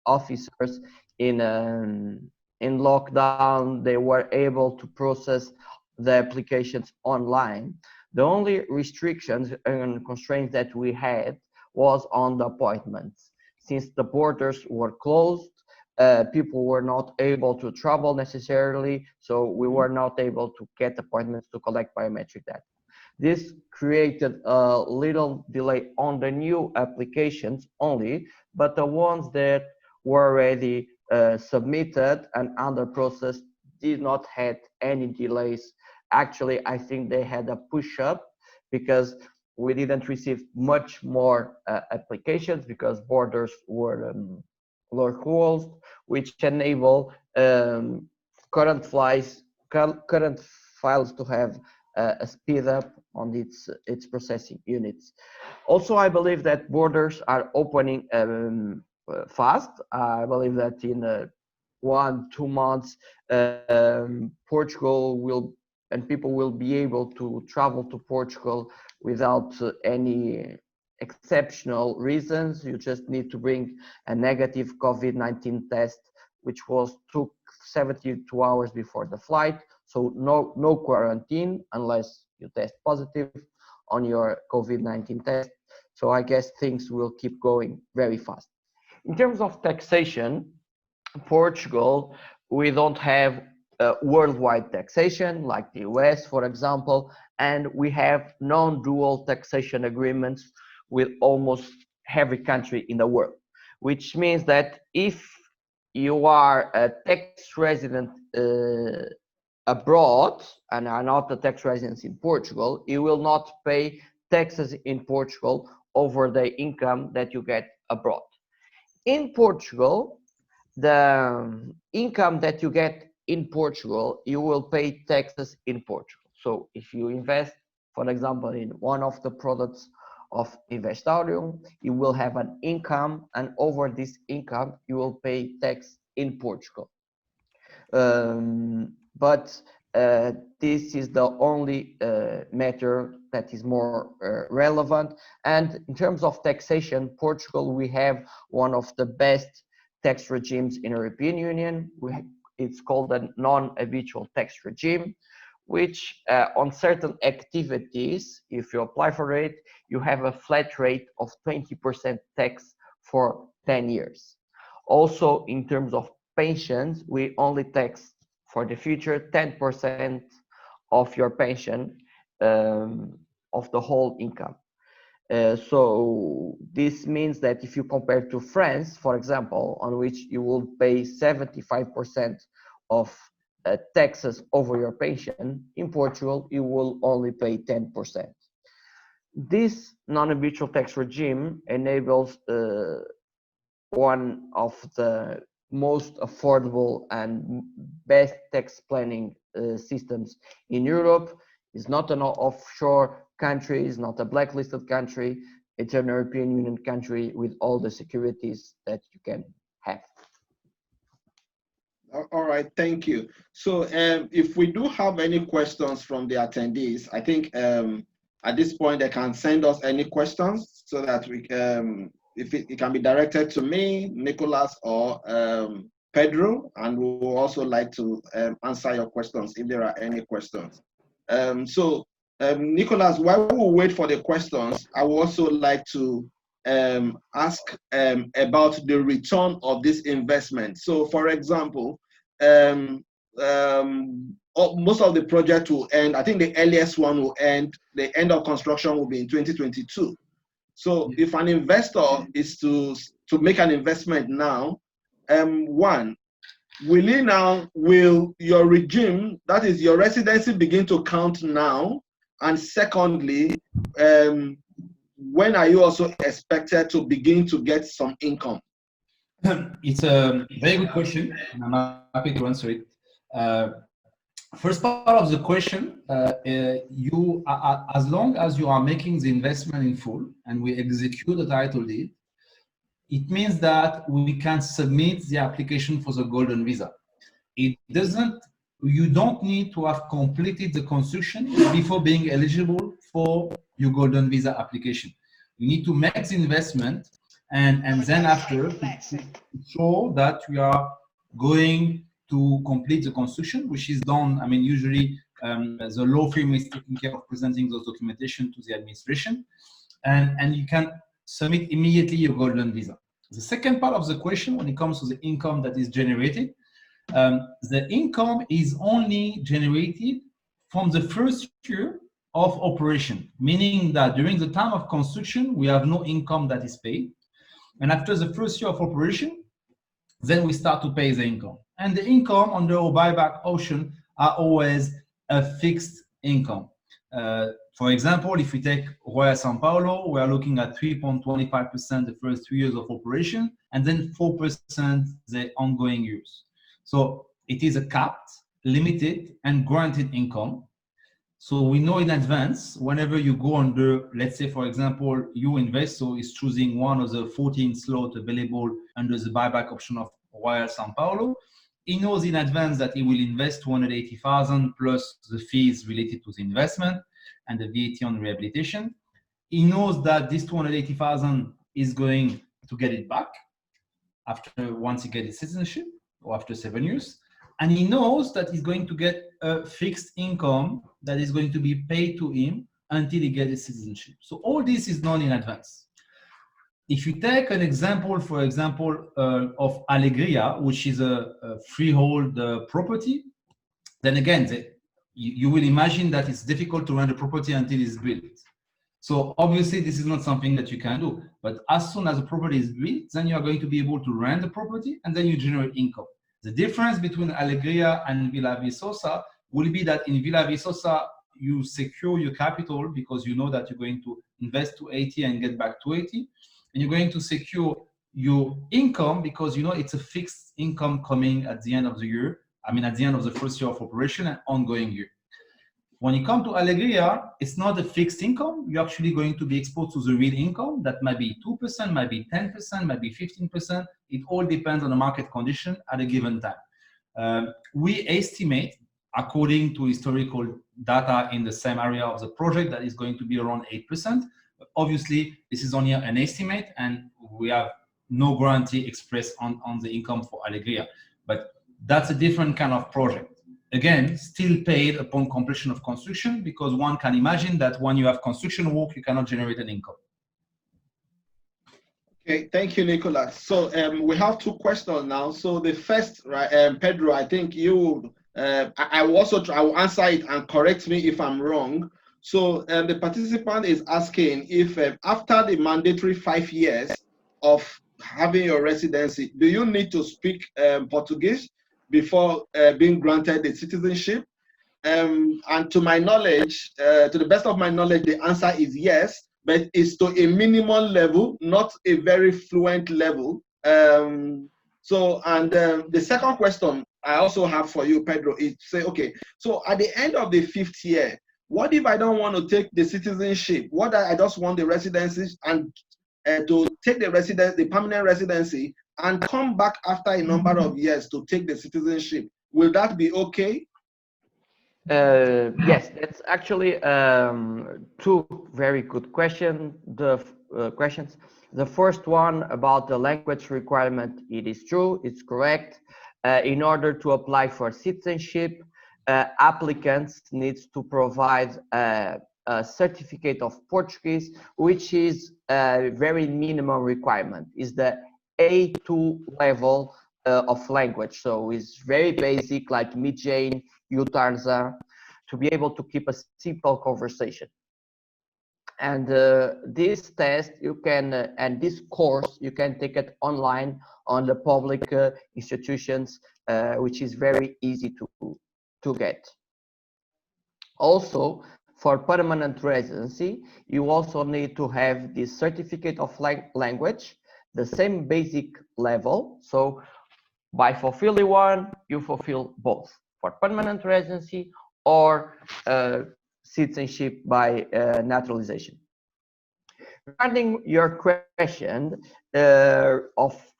officers in lockdown, they were able to process the applications online. The only restrictions and constraints that we had was on the appointments. Since the borders were closed, people were not able to travel necessarily, so we were not able to get appointments to collect biometric data. This created a little delay on the new applications only, but the ones that were already submitted and under process did not have any delays. Actually, I think they had a push up because we didn't receive much more applications because borders were closed, which enable current current files to have a speed up on its processing units. Also, I believe that borders are opening fast. I believe that in 1-2 months, Portugal will and people will be able to travel to Portugal without any exceptional reasons. You just need to bring a negative COVID-19 test, which took 72 hours before the flight. So no quarantine unless you test positive on your COVID-19 test. So I guess things will keep going very fast. In terms of taxation, Portugal, we don't have worldwide taxation like the US, for example, and we have non-dual taxation agreements with almost every country in the world, which means that if you are a tax resident abroad and are not a tax resident in Portugal, you will not pay taxes in Portugal over the income that you get abroad. In Portugal, the income that you get in Portugal, you will pay taxes in Portugal. So if you invest, for example, in one of the products of Investarium, you will have an income, and over this income, you will pay tax in Portugal. But this is the only matter that is more relevant. And in terms of taxation, Portugal, we have one of the best tax regimes in the European Union. It's called a non-habitual tax regime, which on certain activities, if you apply for it, you have a flat rate of 20% tax for 10 years. Also, in terms of pensions, we only tax for the future 10% of your pension of the whole income. So this means that if you compare to France, for example, on which you will pay 75% of taxes over your pension, in Portugal, you will only pay 10%. This non-habitual tax regime enables one of the most affordable and best tax planning systems in Europe. It's not an offshore country, it's not a blacklisted country, it's an European Union country with all the securities that you can have. All right, thank you. So if we do have any questions from the attendees, I think at this point they can send us any questions so that we can, if it can be directed to me, Nicholas, or Pedro, and we will also like to answer your questions if there are any questions. Nicholas, while we wait for the questions, I would also like to ask about the return of this investment. So, for example, most of the project will end, I think the earliest one will end, the end of construction will be in 2022. So if an investor is to make an investment now, one, will your regime, that is your residency, begin to count now? And secondly, when are you also expected to begin to get some income? It's a very good question, and I'm happy to answer it. First part of the question, you as long as you are making the investment in full and we execute the title deed, it means that we can submit the application for the golden visa. You don't need to have completed the construction before being eligible for your golden visa application. You need to make the investment and then after to show that you are going to complete the construction, which is done, I mean, usually the law firm is taking care of presenting those documentation to the administration, and you can submit immediately your golden visa. The second part of the question, when it comes to the income that is generated, the income is only generated from the first year of operation, meaning that during the time of construction, we have no income that is paid. And after the first year of operation, then we start to pay the income. And the income under our buyback option are always a fixed income. For example, if we take Royal Sao Paulo, we are looking at 3.25% the first 3 years of operation, and then 4% the ongoing years. So it is a capped, limited, and guaranteed income. So we know in advance, whenever you go under, let's say, for example, you investor is choosing one of the 14 slots available under the buyback option of Royal Sao Paulo, he knows in advance that he will invest 280,000 plus the fees related to the investment and the VAT on rehabilitation. He knows that this 280,000 is going to get it back after once he gets his citizenship or after 7 years. And he knows that he's going to get a fixed income that is going to be paid to him until he gets his citizenship. So all this is known in advance. If you take an example, for example, of Alegria, which is a freehold property, then again, you will imagine that it's difficult to rent a property until it's built. So obviously, this is not something that you can do. But as soon as the property is built, then you are going to be able to rent the property and then you generate income. The difference between Alegria and Villa Viçosa will be that in Villa Viçosa, you secure your capital because you know that you're going to invest 280 and get back 280. And you're going to secure your income because you know it's a fixed income coming at the end of the year. I mean, at the end of the first year of operation and ongoing year. When you come to Alegria, it's not a fixed income. You're actually going to be exposed to the real income that might be 2%, might be 10%, might be 15%. It all depends on the market condition at a given time. We estimate, according to historical data in the same area of the project, that is going to be around 8%. But obviously, this is only an estimate, and we have no guarantee expressed on the income for Alegria. But that's a different kind of project. Again, still paid upon completion of construction, because one can imagine that when you have construction work, you cannot generate an income. Okay, thank you, Nicolas. So we have two questions now. So the first, right, Pedro, I think you, I will also try, I will answer it and correct me if I'm wrong. So the participant is asking if after the mandatory 5 years of having your residency, do you need to speak Portuguese before being granted the citizenship? And to my knowledge, to the best of my knowledge, the answer is yes, but it's to a minimal level, not a very fluent level. The second question I also have for you, Pedro, is say, okay, so at the end of the 5th year, what if I don't want to take the citizenship? What I just want the residency and to take the permanent residency and come back after a number of years to take the citizenship? Will that be okay? Yes, that's actually two very good questions. The first one about the language requirement, it is true, it's correct. In order to apply for citizenship, applicants needs to provide a certificate of Portuguese, which is a very minimum requirement. Is the A2 level of language, so it's very basic, like mid-Jane, Utarza, to be able to keep a simple conversation. And this test you can, and this course, you can take it online on the public institutions, which is very easy to get. Also, for permanent residency, you also need to have this certificate of language, the same basic level. So by fulfilling one, you fulfill both, for permanent residency or citizenship by naturalization. Regarding your question of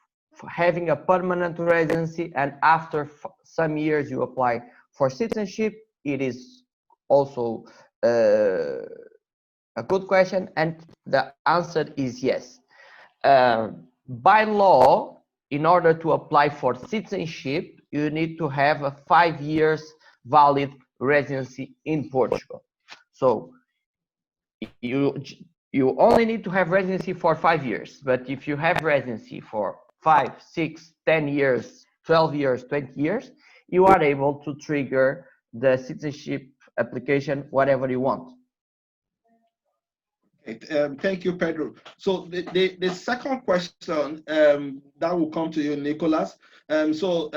having a permanent residency and after some years you apply for citizenship, it is also a good question, and the answer is yes. By law, in order to apply for citizenship, you need to have a 5 years valid residency in Portugal. So you only need to have residency for 5 years, but if you have residency for 5, 6, 10 years, 12 years, 20 years, you are able to trigger the citizenship application whatever you want. Thank you, Pedro. So the second question that will come to you, Nicholas. So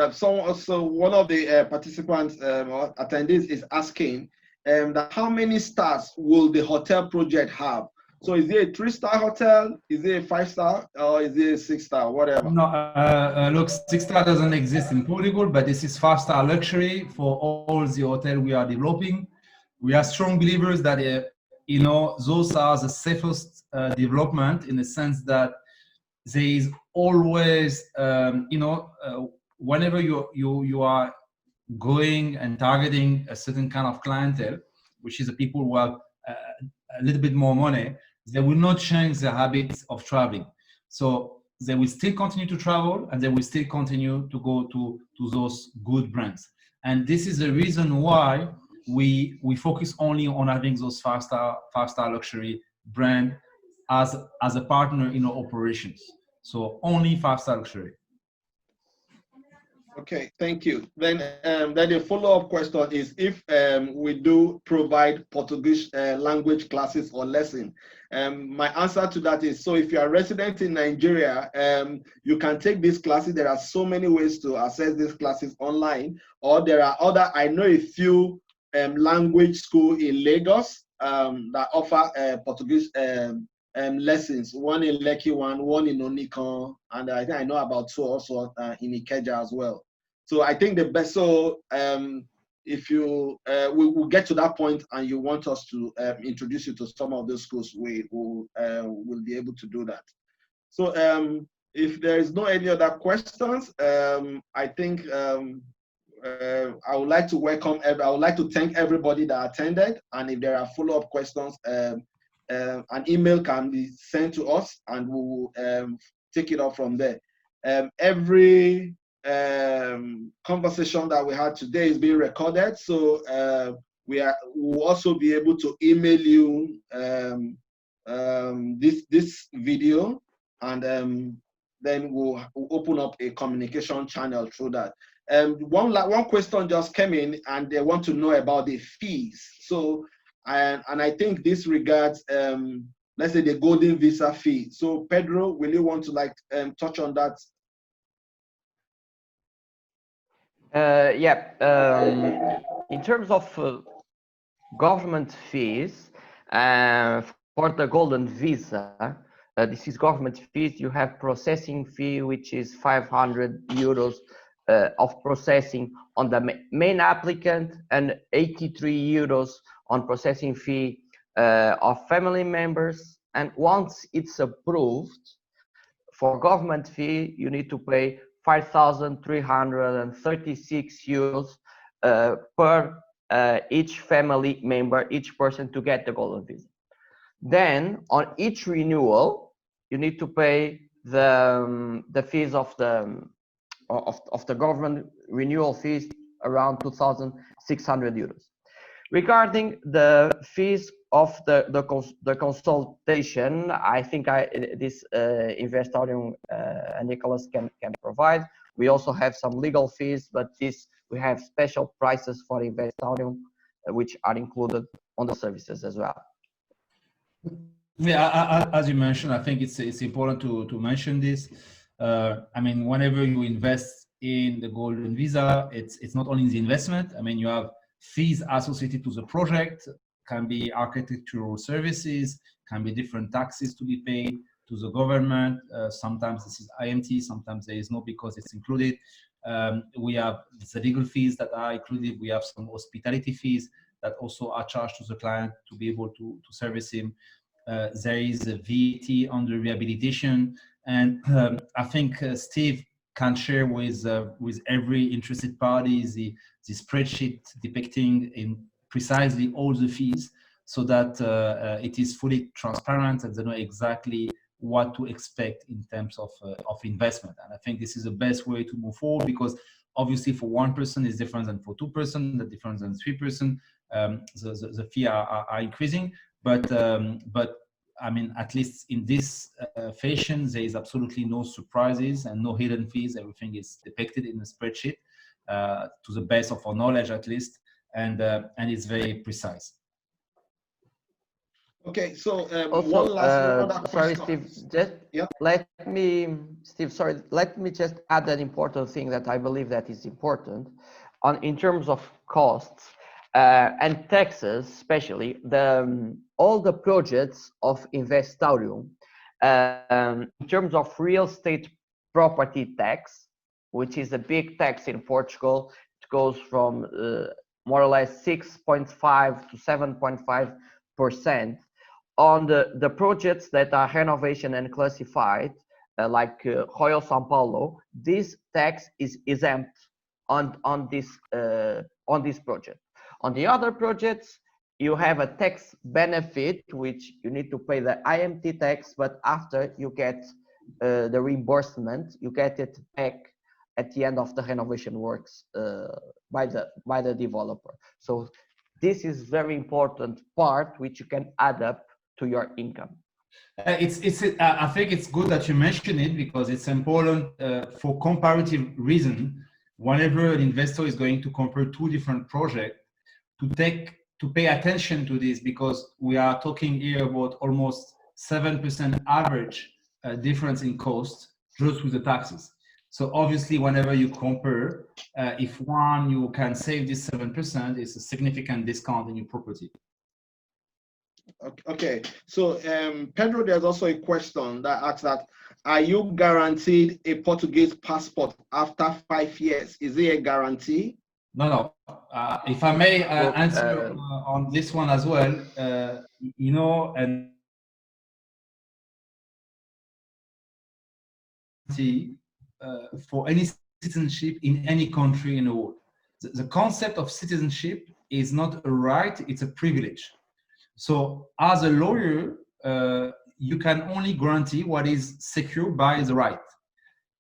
one of the participants or attendees is asking that how many stars will the hotel project have? So is it a 3-star hotel? Is it a 5-star? Or is it a 6-star? Whatever. No, look, 6-star doesn't exist in Portugal, but this is 5-star luxury for all the hotel we are developing. We are strong believers that those are the safest development, in the sense that there is always whenever you are going and targeting a certain kind of clientele, which is the people who have a little bit more money, they will not change their habits of traveling. So they will still continue to travel, and they will still continue to go to those good brands. And this is the reason why we focus only on having those 5-star luxury brand as a partner in our operations. So only 5-star luxury. Okay, thank you. Then the follow-up question is if we do provide Portuguese language classes or lesson. My answer to that is, so if you are a resident in Nigeria, you can take these classes. There are so many ways to access these classes online, or there are other, I know a few language school in Lagos that offer Portuguese lessons, one in Lekki, one in Onikon, and I think I know about 2 also in Ikeja as well. So I think the best, so if you, we will get to that point and you want us to introduce you to some of those schools, we will be able to do that. So if there is no any other questions, I think I would like to welcome, I would like to thank everybody that attended, and if there are follow-up questions, an email can be sent to us and we will take it up from there. Every conversation that we had today is being recorded, so we'll also be able to email you this video, and then we'll open up a communication channel through that. One question just came in, and they want to know about the fees. So, and I think this regards, let's say, the golden visa fee. So, Pedro, will you want to touch on that? In terms of government fees, for the golden visa, this is government fees. You have processing fee, which is 500 euros of processing on the main applicant, and 83 euros on processing fee of family members. And once it's approved, for government fee, you need to pay 5,336 euros per each family member, each person, to get the golden visa. Then on each renewal, you need to pay the fees of the government renewal fees, around 2,600 euros. Regarding the fees of the consultation, I think this Investorium Nicholas can provide. We also have some legal fees, but we have special prices for Investorium, which are included on the services as well. Yeah, as you mentioned, I think it's important to mention this. I mean, whenever you invest in the golden visa, it's not only the investment. I mean, you have fees associated to the project, can be architectural services, can be different taxes to be paid to the government. Sometimes this is IMT, sometimes there is no, because it's included. We have the legal fees that are included. We have some hospitality fees that also are charged to the client to be able to service him. There is a VAT on the rehabilitation, and I think Steve can share with every interested party the spreadsheet depicting in precisely all the fees, so that it is fully transparent and they know exactly what to expect in terms of investment. And I think this is the best way to move forward, because obviously for one person is different than for 2%, the difference than 3%. The fee are increasing, but I mean, at least in this fashion, there is absolutely no surprises and no hidden fees. Everything is depicted in the spreadsheet, to the best of our knowledge, at least, and it's very precise. Okay, so Also, one other sorry, question. Steve, just let me just add an important thing that I believe that is important in terms of costs and taxes, especially all the projects of Investorium, in terms of real estate property tax, which is a big tax in Portugal. It goes from more or less 6.5 to 7.5% on the projects that are renovation and classified, like Royal São Paulo. This tax is exempt on this project. On the other projects, you have a tax benefit, which you need to pay the IMT tax, but after you get the reimbursement, you get it back at the end of the renovation works by the developer. So this is very important part which you can add up to your income. I think it's good that you mention it, because it's important for comparative reason. Whenever an investor is going to compare two different projects, to pay attention to this, because we are talking here about almost 7% average difference in cost just with the taxes. So obviously, whenever you compare, if one you can save this 7%, it's a significant discount in your property. Okay, so Pedro, there's also a question that asks that, are you guaranteed a Portuguese passport after 5 years? Is it a guarantee? No. If I may answer on this one as well, you know, and for any citizenship in any country in the world. The concept of citizenship is not a right, it's a privilege. So as a lawyer, you can only guarantee what is secured by the right.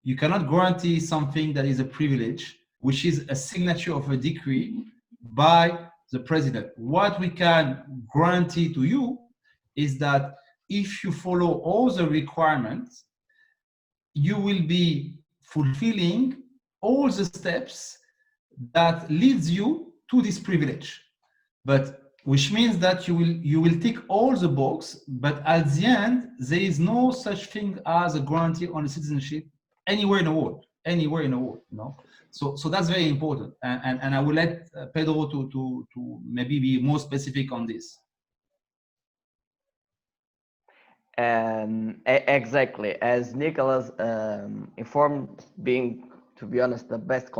You cannot guarantee something that is a privilege, which is a signature of a decree by the president. What we can guarantee to you is that if you follow all the requirements, you will be fulfilling all the steps that leads you to this privilege. But which means that you will tick all the boxes, but at the end, there is no such thing as a guarantee on citizenship anywhere in the world, you know. So that's very important, and I will let Pedro to maybe be more specific on this. Exactly, as Nicholas informed, being, to be honest, the best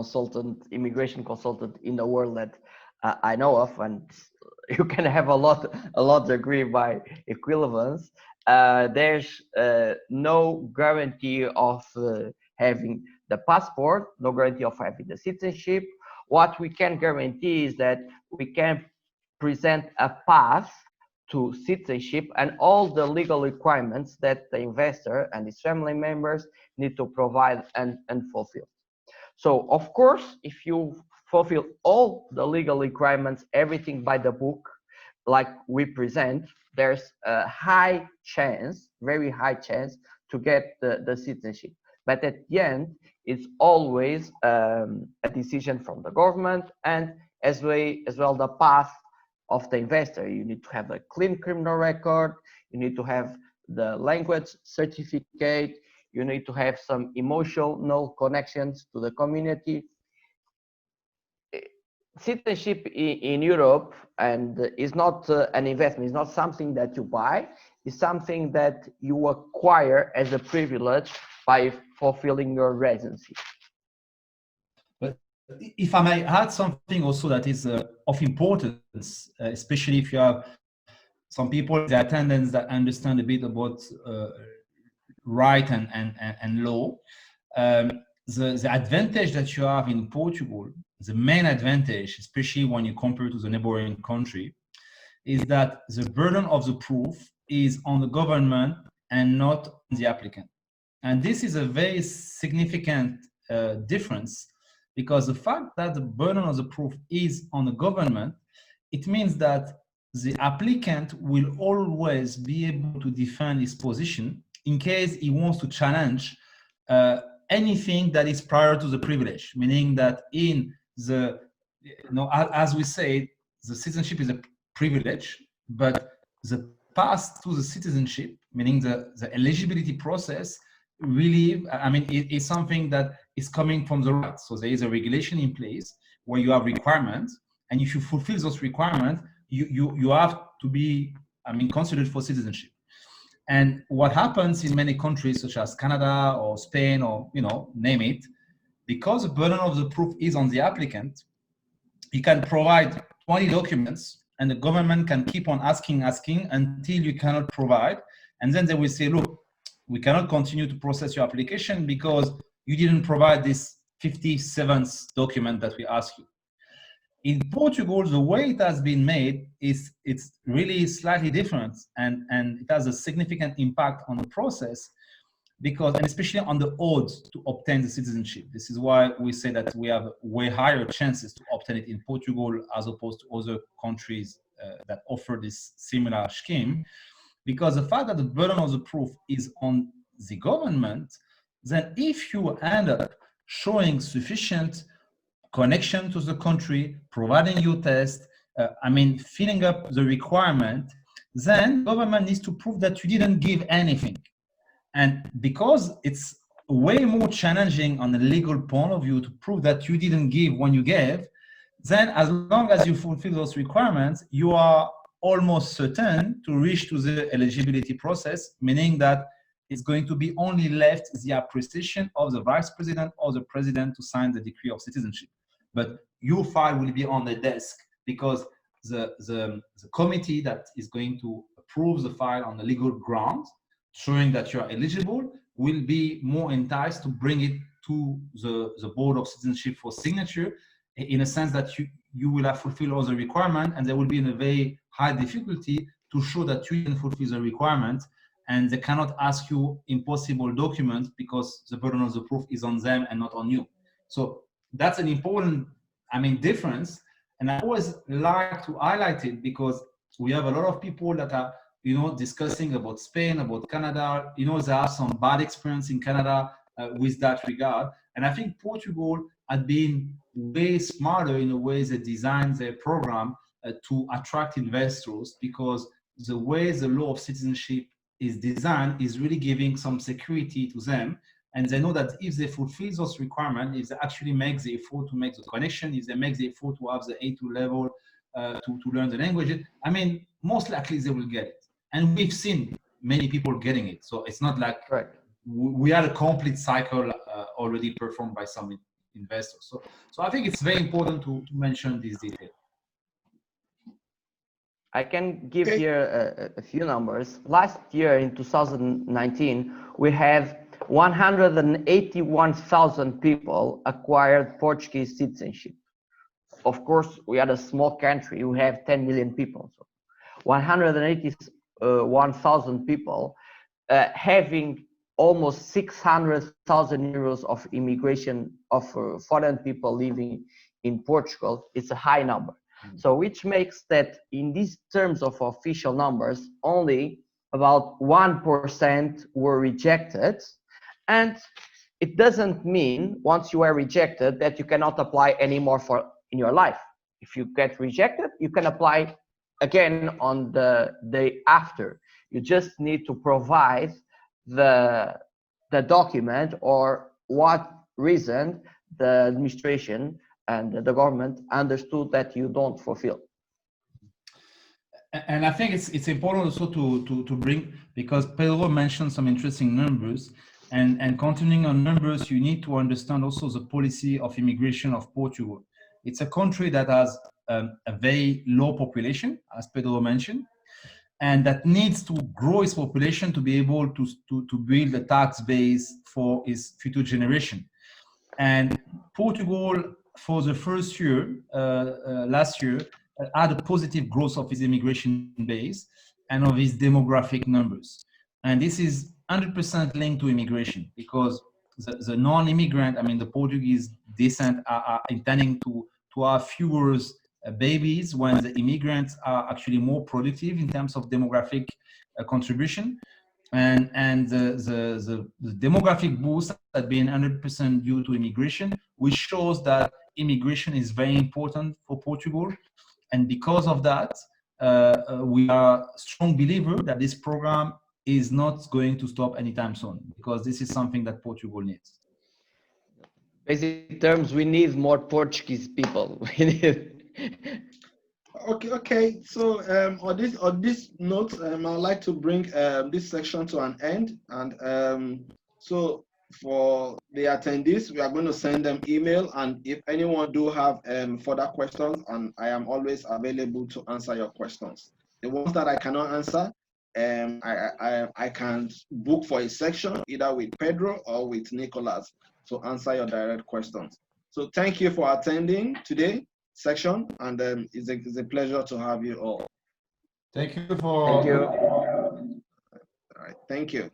immigration consultant in the world that I know of, and you can have a lot degree by equivalence. There's no guarantee of having the passport, no guarantee of having the citizenship. What we can guarantee is that we can present a path to citizenship and all the legal requirements that the investor and his family members need to provide and fulfill. So of course, if you fulfill all the legal requirements, everything by the book, like we present, there's a high chance, very high chance to get the citizenship. But at the end, it's always a decision from the government, and as well the path of the investor. You need to have a clean criminal record, you need to have the language certificate, you need to have some emotional connections to the community. Citizenship in Europe and is not an investment, it's not something that you buy, it's something that you acquire as a privilege by fulfilling your residency. But if I may add something also that is of importance, especially if you have some people in the attendance that understand a bit about right and law, the advantage that you have in Portugal, the main advantage, especially when you compare to the neighboring country, is that the burden of the proof is on the government and not on the applicant. And this is a very significant difference, because the fact that the burden of the proof is on the government, it means that the applicant will always be able to defend his position in case he wants to challenge anything that is prior to the privilege, meaning that in the, as we say, the citizenship is a privilege, but the path to the citizenship, meaning the eligibility process, really, I mean, it is something that is coming from the right. So there is a regulation in place where you have requirements, and if you fulfill those requirements, you have to be, I mean, considered for citizenship. And what happens in many countries, such as Canada or Spain or, name it, because the burden of the proof is on the applicant, you can provide 20 documents and the government can keep on asking until you cannot provide. And then they will say, look, we cannot continue to process your application because you didn't provide this 57th document that we asked you. In Portugal, the way it has been made is it's really slightly different, and it has a significant impact on the process, because, and especially on the odds to obtain the citizenship. This is why we say that we have way higher chances to obtain it in Portugal as opposed to other countries that offer this similar scheme, because the fact that the burden of the proof is on the government, then if you end up showing sufficient connection to the country, providing your test, filling up the requirement, then government needs to prove that you didn't give anything. And because it's way more challenging on the legal point of view to prove that you didn't give when you gave, then as long as you fulfill those requirements, you are almost certain to reach to the eligibility process, meaning that it's going to be only left the appreciation of the vice president or the president to sign the decree of citizenship. But your file will be on the desk, because the committee that is going to approve the file on the legal grounds, showing that you are eligible, will be more enticed to bring it to the Board of Citizenship for signature, in a sense that you will have fulfilled all the requirements, and they will be in a very high difficulty to show that you didn't fulfill the requirements, and they cannot ask you impossible documents because the burden of the proof is on them and not on you. So that's an important, difference. And I always like to highlight it, because we have a lot of people that are, discussing about Spain, about Canada. They have some bad experience in Canada with that regard. And I think Portugal had been way smarter in the way they designed their program to attract investors, because the way the law of citizenship is designed is really giving some security to them. And they know that if they fulfill those requirements, if they actually make the effort to make the connection, if they make the effort to have the A2 level to learn the language, most likely they will get it. And we've seen many people getting it. So it's not like we had a complete cycle already performed by some investors. So I think it's very important to mention this detail. I can give here a few numbers. Last year in 2019, we have 181,000 people acquired Portuguese citizenship. Of course, we are a small country. We have 10 million people. So 181,000 people having almost 600,000 euros of immigration of foreign people living in Portugal. It's a high number. So which makes that in these terms of official numbers, only about 1% were rejected. And it doesn't mean once you are rejected that you cannot apply anymore in your life. If you get rejected, you can apply again on the day after. You just need to provide the document or what reason the administration and the government understood that you don't fulfill. And I think it's important also to bring, because Pedro mentioned some interesting numbers, and continuing on numbers, you need to understand also the policy of immigration of Portugal. It's a country that has a very low population, as Pedro mentioned, and that needs to grow its population to be able to build a tax base for its future generation. And Portugal, for the first year, last year, had a positive growth of its immigration base and of its demographic numbers. And this is 100% linked to immigration, because the non-immigrant, I mean, the Portuguese descent are intending to have fewer babies, when the immigrants are actually more productive in terms of demographic contribution. And the demographic boost has been 100% due to immigration, which shows that immigration is very important for Portugal. And because of that, we are strong believer that this program is not going to stop anytime soon, because this is something that Portugal needs. Basic terms, we need more Portuguese people. We need. Okay. So on this note, I'd like to bring this section to an end. And so for the attendees, we are going to send them email. And if anyone do have further questions, and I am always available to answer your questions. The ones that I cannot answer, I can book for a section either with Pedro or with Nicolas to answer your direct questions. So thank you for attending today section, and it's a pleasure to have you all. Thank you for. Thank you. All right, thank you.